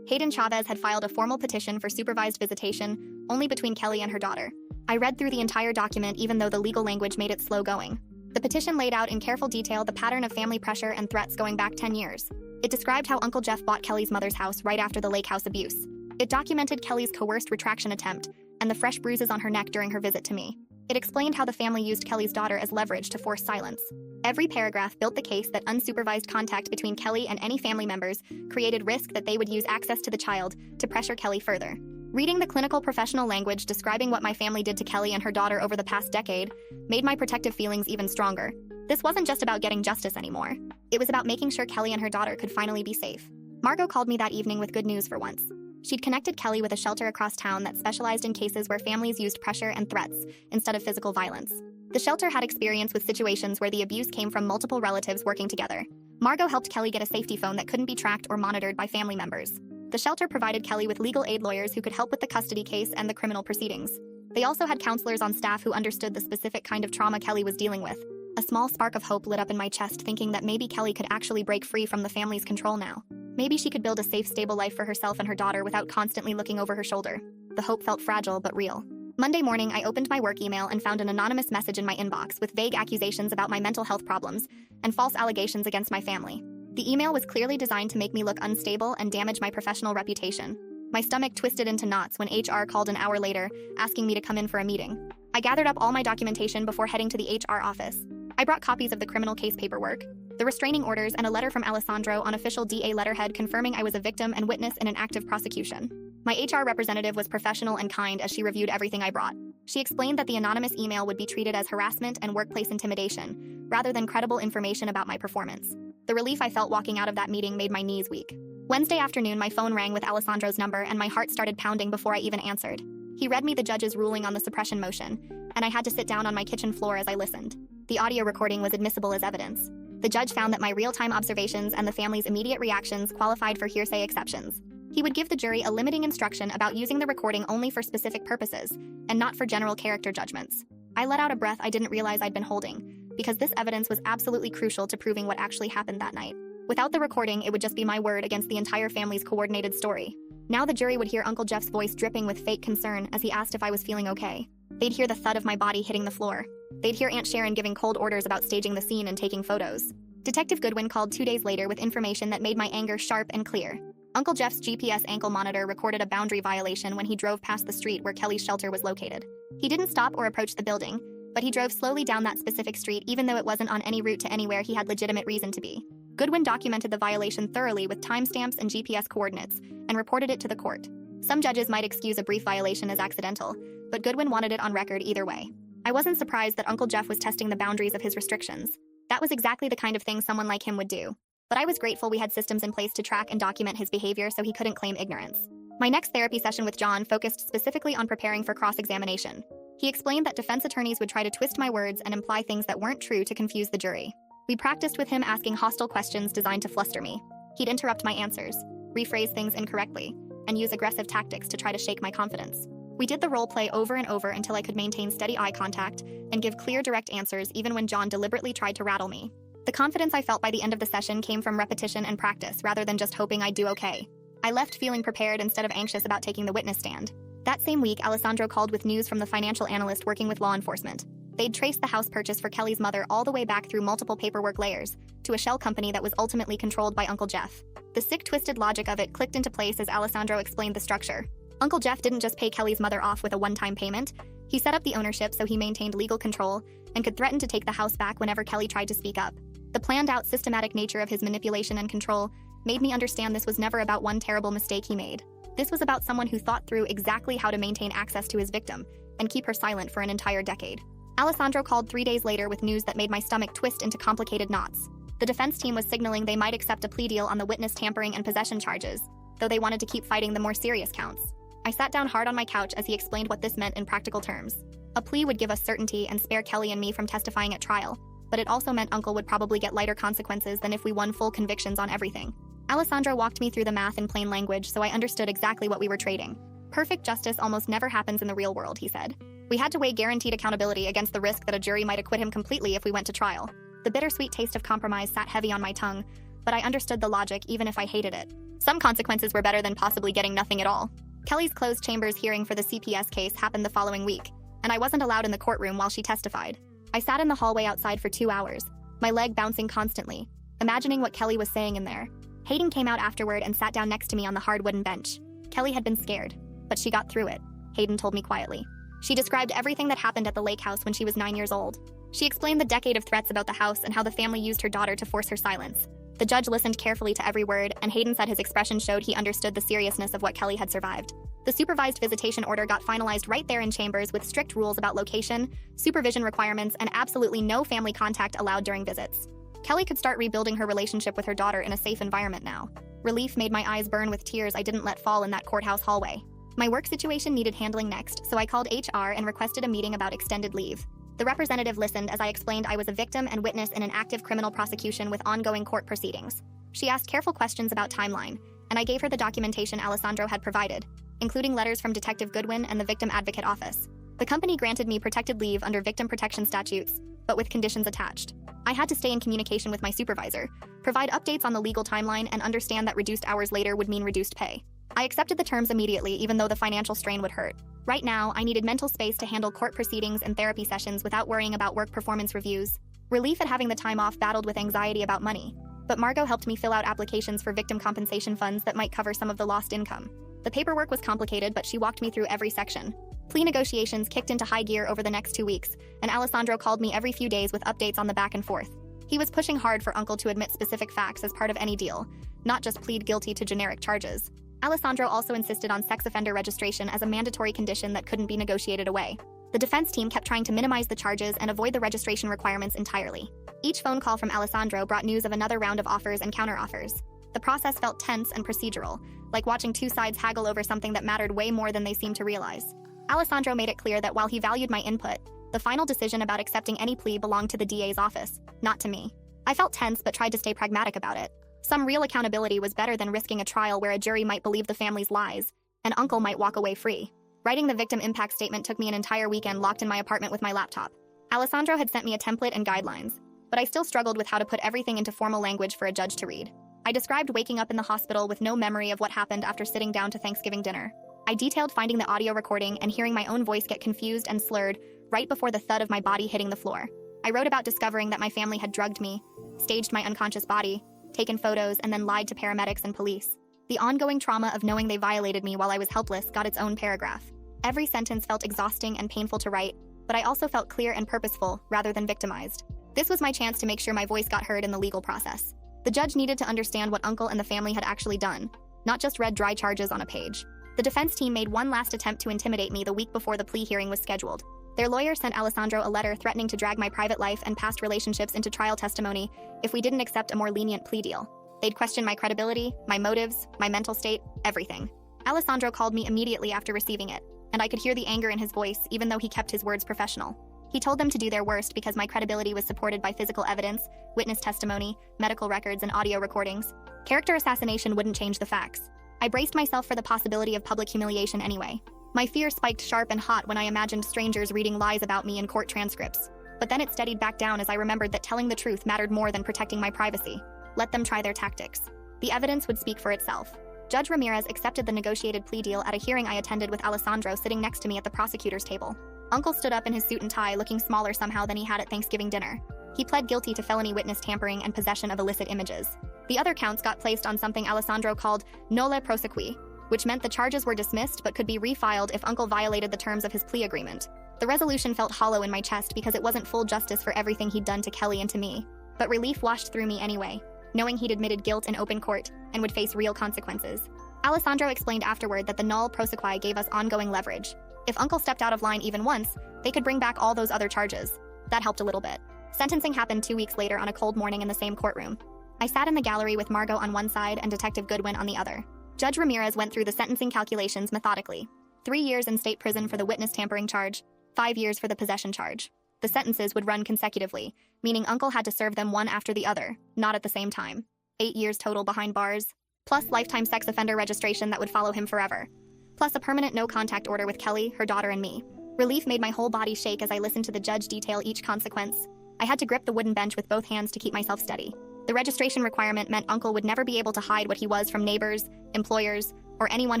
Hayden Chavez had filed a formal petition for supervised visitation only between Kelly and her daughter. I read through the entire document even though the legal language made it slow going. The petition laid out in careful detail the pattern of family pressure and threats going back 10 years. It described how Uncle Jeff bought Kelly's mother's house right after the lake house abuse. It documented Kelly's coerced retraction attempt and the fresh bruises on her neck during her visit to me. It explained how the family used Kelly's daughter as leverage to force silence. Every paragraph built the case that unsupervised contact between Kelly and any family members created risk that they would use access to the child to pressure Kelly further. Reading the clinical professional language describing what my family did to Kelly and her daughter over the past decade made my protective feelings even stronger. This wasn't just about getting justice anymore. It was about making sure Kelly and her daughter could finally be safe. Margot called me that evening with good news for once. She'd connected Kelly with a shelter across town that specialized in cases where families used pressure and threats instead of physical violence. The shelter had experience with situations where the abuse came from multiple relatives working together. Margot helped Kelly get a safety phone that couldn't be tracked or monitored by family members. The shelter provided Kelly with legal aid lawyers who could help with the custody case and the criminal proceedings. They also had counselors on staff who understood the specific kind of trauma Kelly was dealing with. A small spark of hope lit up in my chest, thinking that maybe Kelly could actually break free from the family's control now. Maybe she could build a safe, stable life for herself and her daughter without constantly looking over her shoulder. The hope felt fragile but real. Monday morning, I opened my work email and found an anonymous message in my inbox with vague accusations about my mental health problems and false allegations against my family. The email was clearly designed to make me look unstable and damage my professional reputation. My stomach twisted into knots when HR called an hour later, asking me to come in for a meeting. I gathered up all my documentation before heading to the HR office. I brought copies of the criminal case paperwork, the restraining orders, and a letter from Alessandro on official DA letterhead confirming I was a victim and witness in an active prosecution. My HR representative was professional and kind as she reviewed everything I brought. She explained that the anonymous email would be treated as harassment and workplace intimidation, rather than credible information about my performance. The relief I felt walking out of that meeting made my knees weak. Wednesday afternoon, my phone rang with Alessandro's number and my heart started pounding before I even answered. He read me the judge's ruling on the suppression motion, and I had to sit down on my kitchen floor as I listened. The audio recording was admissible as evidence. The judge found that my real-time observations and the family's immediate reactions qualified for hearsay exceptions. He would give the jury a limiting instruction about using the recording only for specific purposes, and not for general character judgments. I let out a breath I didn't realize I'd been holding, because this evidence was absolutely crucial to proving what actually happened that night. Without the recording, it would just be my word against the entire family's coordinated story. Now the jury would hear Uncle Jeff's voice dripping with fake concern as he asked if I was feeling okay. They'd hear the thud of my body hitting the floor. They'd hear Aunt Sharon giving cold orders about staging the scene and taking photos. Detective Goodwin called 2 days later with information that made my anger sharp and clear. Uncle Jeff's GPS ankle monitor recorded a boundary violation when he drove past the street where Kelly's shelter was located. He didn't stop or approach the building, but he drove slowly down that specific street even though it wasn't on any route to anywhere he had legitimate reason to be. Goodwin documented the violation thoroughly with timestamps and GPS coordinates and reported it to the court. Some judges might excuse a brief violation as accidental, but Goodwin wanted it on record either way. I wasn't surprised that Uncle Jeff was testing the boundaries of his restrictions. That was exactly the kind of thing someone like him would do. But I was grateful we had systems in place to track and document his behavior so he couldn't claim ignorance. My next therapy session with John focused specifically on preparing for cross-examination. He explained that defense attorneys would try to twist my words and imply things that weren't true to confuse the jury. We practiced with him asking hostile questions designed to fluster me. He'd interrupt my answers, rephrase things incorrectly, and use aggressive tactics to try to shake my confidence. We did the role play over and over until I could maintain steady eye contact and give clear, direct answers even when John deliberately tried to rattle me. The confidence I felt by the end of the session came from repetition and practice rather than just hoping I'd do okay. I left feeling prepared instead of anxious about taking the witness stand. That same week, Alessandro called with news from the financial analyst working with law enforcement. They'd traced the house purchase for Kelly's mother all the way back through multiple paperwork layers to a shell company that was ultimately controlled by Uncle Jeff. The sick, twisted logic of it clicked into place as Alessandro explained the structure. Uncle Jeff didn't just pay Kelly's mother off with a one-time payment. He set up the ownership so he maintained legal control and could threaten to take the house back whenever Kelly tried to speak up. The planned-out, systematic nature of his manipulation and control made me understand this was never about one terrible mistake he made. This was about someone who thought through exactly how to maintain access to his victim and keep her silent for an entire decade. Alessandro called 3 days later with news that made my stomach twist into complicated knots. The defense team was signaling they might accept a plea deal on the witness tampering and possession charges, though they wanted to keep fighting the more serious counts. I sat down hard on my couch as he explained what this meant in practical terms. A plea would give us certainty and spare Kelly and me from testifying at trial, but it also meant Uncle would probably get lighter consequences than if we won full convictions on everything. Alessandro walked me through the math in plain language so I understood exactly what we were trading. Perfect justice almost never happens in the real world, he said. We had to weigh guaranteed accountability against the risk that a jury might acquit him completely if we went to trial. The bittersweet taste of compromise sat heavy on my tongue, but I understood the logic even if I hated it. Some consequences were better than possibly getting nothing at all. Kelly's closed chambers hearing for the CPS case happened the following week, and I wasn't allowed in the courtroom while she testified. I sat in the hallway outside for 2 hours, my leg bouncing constantly, imagining what Kelly was saying in there. Hayden came out afterward and sat down next to me on the hard wooden bench. Kelly had been scared, but she got through it, Hayden told me quietly. She described everything that happened at the lake house when she was 9 years old. She explained the decade of threats about the house and how the family used her daughter to force her silence. The judge listened carefully to every word, and Hayden said his expression showed he understood the seriousness of what Kelly had survived. The supervised visitation order got finalized right there in chambers with strict rules about location, supervision requirements, and absolutely no family contact allowed during visits. Kelly could start rebuilding her relationship with her daughter in a safe environment now. Relief made my eyes burn with tears I didn't let fall in that courthouse hallway. My work situation needed handling next, so I called HR and requested a meeting about extended leave. The representative listened as I explained I was a victim and witness in an active criminal prosecution with ongoing court proceedings. She asked careful questions about timeline, and I gave her the documentation Alessandro had provided, including letters from Detective Goodwin and the Victim Advocate Office. The company granted me protected leave under victim protection statutes, but with conditions attached. I had to stay in communication with my supervisor, provide updates on the legal timeline, and understand that reduced hours later would mean reduced pay. I accepted the terms immediately, even though the financial strain would hurt. Right now, I needed mental space to handle court proceedings and therapy sessions without worrying about work performance reviews. Relief at having the time off battled with anxiety about money, but Margot helped me fill out applications for victim compensation funds that might cover some of the lost income. The paperwork was complicated, but she walked me through every section. Plea negotiations kicked into high gear over the next 2 weeks, and Alessandro called me every few days with updates on the back and forth. He was pushing hard for Uncle to admit specific facts as part of any deal, not just plead guilty to generic charges. Alessandro also insisted on sex offender registration as a mandatory condition that couldn't be negotiated away. The defense team kept trying to minimize the charges and avoid the registration requirements entirely. Each phone call from Alessandro brought news of another round of offers and counteroffers. The process felt tense and procedural, like watching two sides haggle over something that mattered way more than they seemed to realize. Alessandro made it clear that while he valued my input, the final decision about accepting any plea belonged to the DA's office, not to me. I felt tense but tried to stay pragmatic about it. Some real accountability was better than risking a trial where a jury might believe the family's lies, and Uncle might walk away free. Writing the victim impact statement took me an entire weekend locked in my apartment with my laptop. Alessandro had sent me a template and guidelines, but I still struggled with how to put everything into formal language for a judge to read. I described waking up in the hospital with no memory of what happened after sitting down to Thanksgiving dinner. I detailed finding the audio recording and hearing my own voice get confused and slurred right before the thud of my body hitting the floor. I wrote about discovering that my family had drugged me, staged my unconscious body, taken photos, and then lied to paramedics and police. The ongoing trauma of knowing they violated me while I was helpless got its own paragraph. Every sentence felt exhausting and painful to write, but I also felt clear and purposeful rather than victimized. This was my chance to make sure my voice got heard in the legal process. The judge needed to understand what Uncle and the family had actually done, not just read dry charges on a page. The defense team made one last attempt to intimidate me the week before the plea hearing was scheduled. Their lawyer sent Alessandro a letter threatening to drag my private life and past relationships into trial testimony if we didn't accept a more lenient plea deal. They'd question my credibility, my motives, my mental state, everything. Alessandro called me immediately after receiving it, and I could hear the anger in his voice even though he kept his words professional. He told them to do their worst because my credibility was supported by physical evidence, witness testimony, medical records, and audio recordings. Character assassination wouldn't change the facts. I braced myself for the possibility of public humiliation anyway. My fear spiked sharp and hot when I imagined strangers reading lies about me in court transcripts. But then it steadied back down as I remembered that telling the truth mattered more than protecting my privacy. Let them try their tactics. The evidence would speak for itself. Judge Ramirez accepted the negotiated plea deal at a hearing I attended with Alessandro sitting next to me at the prosecutor's table. Uncle stood up in his suit and tie, looking smaller somehow than he had at Thanksgiving dinner. He pled guilty to felony witness tampering and possession of illicit images. The other counts got placed on something Alessandro called nolle prosequi, which meant the charges were dismissed but could be refiled if Uncle violated the terms of his plea agreement. The resolution felt hollow in my chest because it wasn't full justice for everything he'd done to Kelly and to me. But relief washed through me anyway, knowing he'd admitted guilt in open court and would face real consequences. Alessandro explained afterward that the nolle prosequi gave us ongoing leverage. If Uncle stepped out of line even once, they could bring back all those other charges. That helped a little bit. Sentencing happened 2 weeks later on a cold morning in the same courtroom. I sat in the gallery with Margot on one side and Detective Goodwin on the other. Judge Ramirez went through the sentencing calculations methodically. 3 years in state prison for the witness tampering charge, 5 years for the possession charge. The sentences would run consecutively, meaning Uncle had to serve them one after the other, not at the same time. 8 years total behind bars, plus lifetime sex offender registration that would follow him forever. Plus a permanent no-contact order with Kelly, her daughter, and me. Relief made my whole body shake as I listened to the judge detail each consequence. I had to grip the wooden bench with both hands to keep myself steady. The registration requirement meant Uncle would never be able to hide what he was from neighbors, employers, or anyone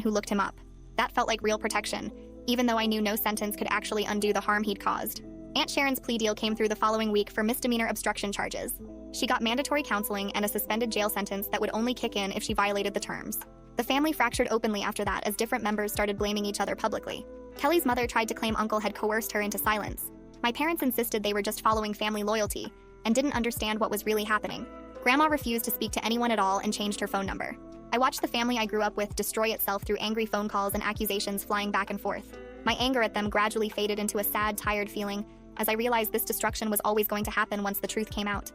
who looked him up. That felt like real protection, even though I knew no sentence could actually undo the harm he'd caused. Aunt Sharon's plea deal came through the following week for misdemeanor obstruction charges. She got mandatory counseling and a suspended jail sentence that would only kick in if she violated the terms. The family fractured openly after that as different members started blaming each other publicly. Kelly's mother tried to claim Uncle had coerced her into silence. My parents insisted they were just following family loyalty and didn't understand what was really happening. Grandma refused to speak to anyone at all and changed her phone number. I watched the family I grew up with destroy itself through angry phone calls and accusations flying back and forth. My anger at them gradually faded into a sad, tired feeling as I realized this destruction was always going to happen once the truth came out.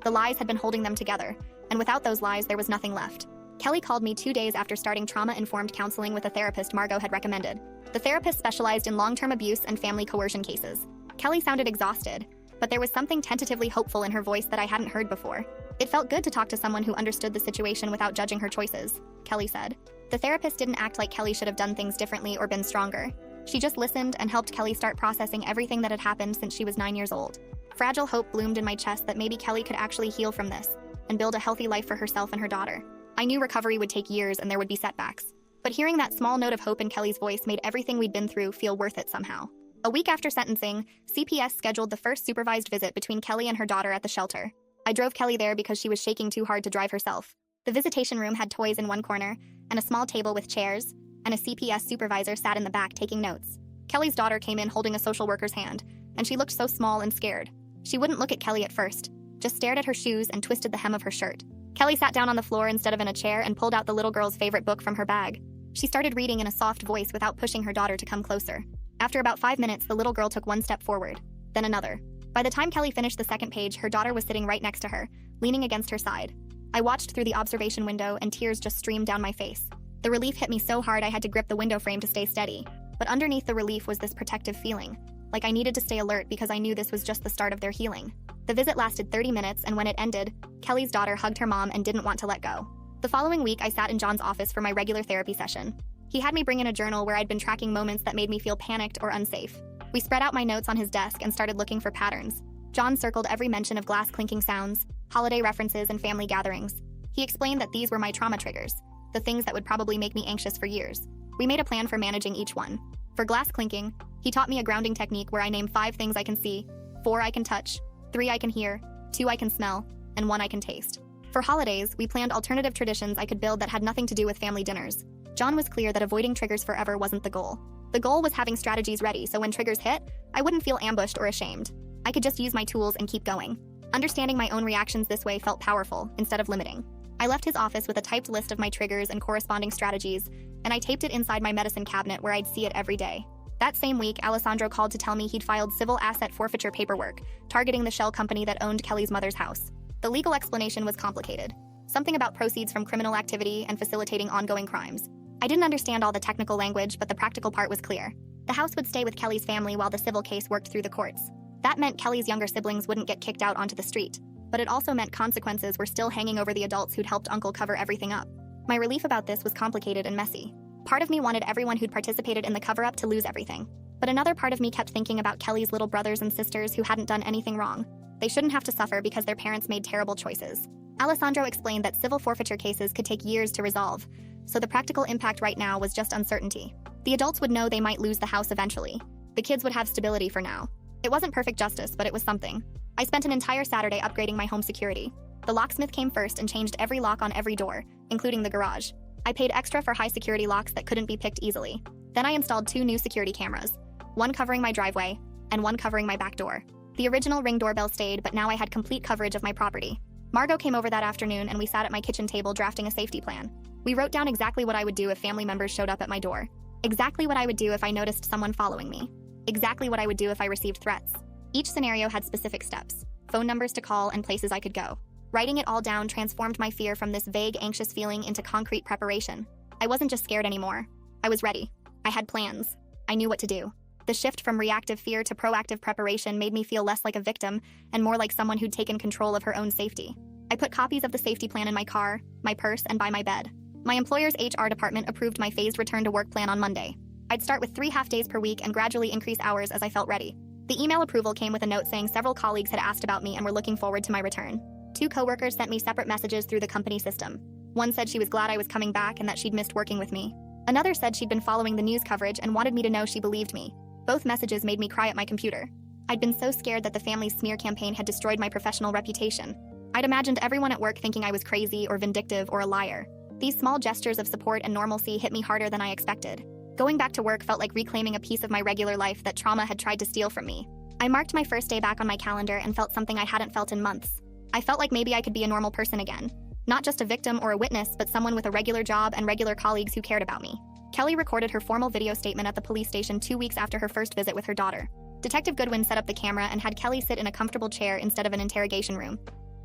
The lies had been holding them together, and without those lies, there was nothing left. Kelly called me 2 days after starting trauma-informed counseling with a therapist Margot had recommended. The therapist specialized in long-term abuse and family coercion cases. Kelly sounded exhausted, but there was something tentatively hopeful in her voice that I hadn't heard before. It felt good to talk to someone who understood the situation without judging her choices, Kelly said. The therapist didn't act like Kelly should have done things differently or been stronger. She just listened and helped Kelly start processing everything that had happened since she was 9 years old. Fragile hope bloomed in my chest that maybe Kelly could actually heal from this and build a healthy life for herself and her daughter. I knew recovery would take years and there would be setbacks. But hearing that small note of hope in Kelly's voice made everything we'd been through feel worth it somehow. A week after sentencing, CPS scheduled the first supervised visit between Kelly and her daughter at the shelter. I drove Kelly there because she was shaking too hard to drive herself. The visitation room had toys in one corner and a small table with chairs, and a CPS supervisor sat in the back taking notes. Kelly's daughter came in holding a social worker's hand, and she looked so small and scared. She wouldn't look at Kelly at first, just stared at her shoes and twisted the hem of her shirt. Kelly sat down on the floor instead of in a chair and pulled out the little girl's favorite book from her bag. She started reading in a soft voice without pushing her daughter to come closer. After about 5 minutes, the little girl took one step forward, then another. By the time Kelly finished the second page, her daughter was sitting right next to her, leaning against her side. I watched through the observation window and tears just streamed down my face. The relief hit me so hard I had to grip the window frame to stay steady. But underneath the relief was this protective feeling, like I needed to stay alert because I knew this was just the start of their healing. The visit lasted 30 minutes, and when it ended, Kelly's daughter hugged her mom and didn't want to let go. The following week, I sat in John's office for my regular therapy session. He had me bring in a journal where I'd been tracking moments that made me feel panicked or unsafe. We spread out my notes on his desk and started looking for patterns. John circled every mention of glass clinking sounds, holiday references, and family gatherings. He explained that these were my trauma triggers, the things that would probably make me anxious for years. We made a plan for managing each one. For glass clinking, he taught me a grounding technique where I name 5 things I can see, 4 I can touch, 3 I can hear, 2 I can smell, and 1 I can taste. For holidays, we planned alternative traditions I could build that had nothing to do with family dinners. John was clear that avoiding triggers forever wasn't the goal. The goal was having strategies ready so when triggers hit, I wouldn't feel ambushed or ashamed. I could just use my tools and keep going. Understanding my own reactions this way felt powerful instead of limiting. I left his office with a typed list of my triggers and corresponding strategies, and I taped it inside my medicine cabinet where I'd see it every day. That same week, Alessandro called to tell me he'd filed civil asset forfeiture paperwork, targeting the shell company that owned Kelly's mother's house. The legal explanation was complicated. Something about proceeds from criminal activity and facilitating ongoing crimes. I didn't understand all the technical language, but the practical part was clear. The house would stay with Kelly's family while the civil case worked through the courts. That meant Kelly's younger siblings wouldn't get kicked out onto the street, but it also meant consequences were still hanging over the adults who'd helped Uncle cover everything up. My relief about this was complicated and messy. Part of me wanted everyone who'd participated in the cover-up to lose everything. But another part of me kept thinking about Kelly's little brothers and sisters who hadn't done anything wrong. They shouldn't have to suffer because their parents made terrible choices. Alessandro explained that civil forfeiture cases could take years to resolve, so the practical impact right now was just uncertainty. The adults would know they might lose the house eventually. The kids would have stability for now. It wasn't perfect justice, but it was something. I spent an entire Saturday upgrading my home security. The locksmith came first and changed every lock on every door, including the garage. I paid extra for high security locks that couldn't be picked easily. Then I installed 2 new security cameras, one covering my driveway and one covering my back door. The original Ring doorbell stayed, but now I had complete coverage of my property. Margot came over that afternoon and we sat at my kitchen table drafting a safety plan. We wrote down exactly what I would do if family members showed up at my door. Exactly what I would do if I noticed someone following me. Exactly what I would do if I received threats. Each scenario had specific steps, phone numbers to call, and places I could go. Writing it all down transformed my fear from this vague, anxious feeling into concrete preparation. I wasn't just scared anymore. I was ready. I had plans. I knew what to do. The shift from reactive fear to proactive preparation made me feel less like a victim and more like someone who'd taken control of her own safety. I put copies of the safety plan in my car, my purse, and by my bed. My employer's HR department approved my phased return to work plan on Monday. I'd start with 3 half-days per week and gradually increase hours as I felt ready. The email approval came with a note saying several colleagues had asked about me and were looking forward to my return. 2 coworkers sent me separate messages through the company system. One said she was glad I was coming back and that she'd missed working with me. Another said she'd been following the news coverage and wanted me to know she believed me. Both messages made me cry at my computer. I'd been so scared that the family's smear campaign had destroyed my professional reputation. I'd imagined everyone at work thinking I was crazy or vindictive or a liar. These small gestures of support and normalcy hit me harder than I expected. Going back to work felt like reclaiming a piece of my regular life that trauma had tried to steal from me. I marked my first day back on my calendar and felt something I hadn't felt in months. I felt like maybe I could be a normal person again. Not just a victim or a witness, but someone with a regular job and regular colleagues who cared about me. Kelly recorded her formal video statement at the police station 2 weeks after her first visit with her daughter. Detective Goodwin set up the camera and had Kelly sit in a comfortable chair instead of an interrogation room.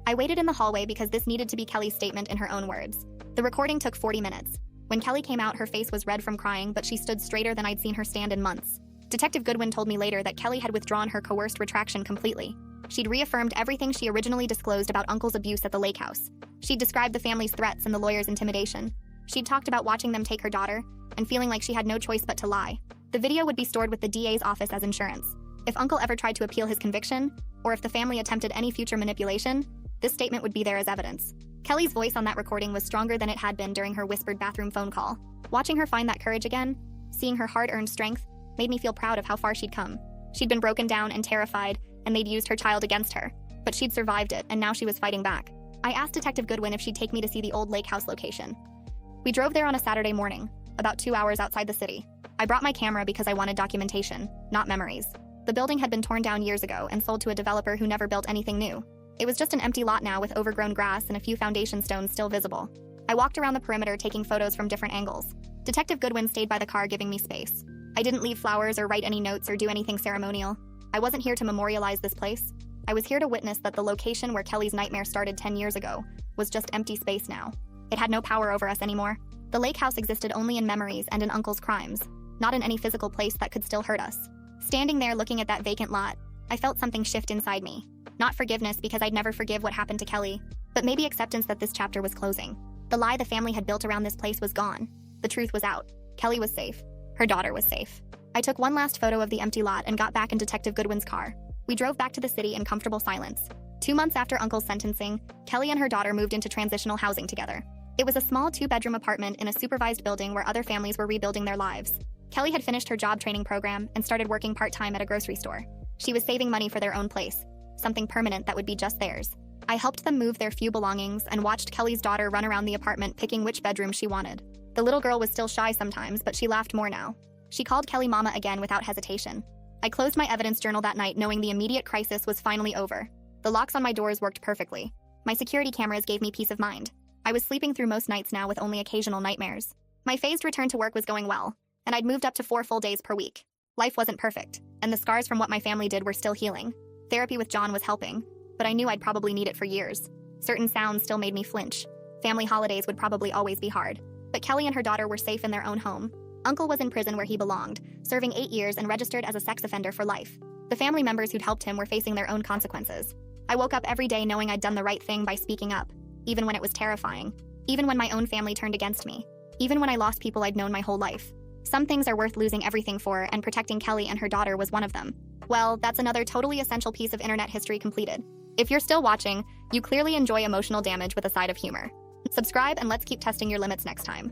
I waited in the hallway because this needed to be Kelly's statement in her own words. The recording took 40 minutes. When Kelly came out, her face was red from crying, but she stood straighter than I'd seen her stand in months. Detective Goodwin told me later that Kelly had withdrawn her coerced retraction completely. She'd reaffirmed everything she originally disclosed about Uncle's abuse at the lake house. She'd described the family's threats and the lawyer's intimidation. She'd talked about watching them take her daughter and feeling like she had no choice but to lie. The video would be stored with the DA's office as insurance. If Uncle ever tried to appeal his conviction, or if the family attempted any future manipulation, this statement would be there as evidence. Kelly's voice on that recording was stronger than it had been during her whispered bathroom phone call. Watching her find that courage again, seeing her hard-earned strength, made me feel proud of how far she'd come. She'd been broken down and terrified, and they'd used her child against her. But she'd survived it, and now she was fighting back. I asked Detective Goodwin if she'd take me to see the old lake house location. We drove there on a Saturday morning, about 2 hours outside the city. I brought my camera because I wanted documentation, not memories. The building had been torn down years ago and sold to a developer who never built anything new. It was just an empty lot now with overgrown grass and a few foundation stones still visible. I walked around the perimeter taking photos from different angles. Detective Goodwin stayed by the car giving me space. I didn't leave flowers or write any notes or do anything ceremonial. I wasn't here to memorialize this place. I was here to witness that the location where Kelly's nightmare started 10 years ago was just empty space now. It had no power over us anymore. The lake house existed only in memories and in Uncle's crimes, not in any physical place that could still hurt us. Standing there looking at that vacant lot, I felt something shift inside me. Not forgiveness because I'd never forgive what happened to Kelly, but maybe acceptance that this chapter was closing. The lie the family had built around this place was gone. The truth was out. Kelly was safe. Her daughter was safe. I took one last photo of the empty lot and got back in Detective Goodwin's car. We drove back to the city in comfortable silence. 2 months after Uncle's sentencing, Kelly and her daughter moved into transitional housing together. It was a small 2-bedroom apartment in a supervised building where other families were rebuilding their lives. Kelly had finished her job training program and started working part-time at a grocery store. She was saving money for their own place, something permanent that would be just theirs. I helped them move their few belongings and watched Kelly's daughter run around the apartment picking which bedroom she wanted. The little girl was still shy sometimes, but she laughed more now. She called Kelly Mama again without hesitation. I closed my evidence journal that night knowing the immediate crisis was finally over. The locks on my doors worked perfectly. My security cameras gave me peace of mind. I was sleeping through most nights now with only occasional nightmares. My phased return to work was going well, and I'd moved up to 4 full days per week. Life wasn't perfect, and the scars from what my family did were still healing. Therapy with John was helping, but I knew I'd probably need it for years. Certain sounds still made me flinch. Family holidays would probably always be hard. But Kelly and her daughter were safe in their own home. Uncle was in prison where he belonged, serving 8 years and registered as a sex offender for life. The family members who'd helped him were facing their own consequences. I woke up every day knowing I'd done the right thing by speaking up, even when it was terrifying, even when my own family turned against me, even when I lost people I'd known my whole life. Some things are worth losing everything for, and protecting Kelly and her daughter was one of them. Well, that's another totally essential piece of internet history completed. If you're still watching, you clearly enjoy emotional damage with a side of humor. Subscribe and let's keep testing your limits next time.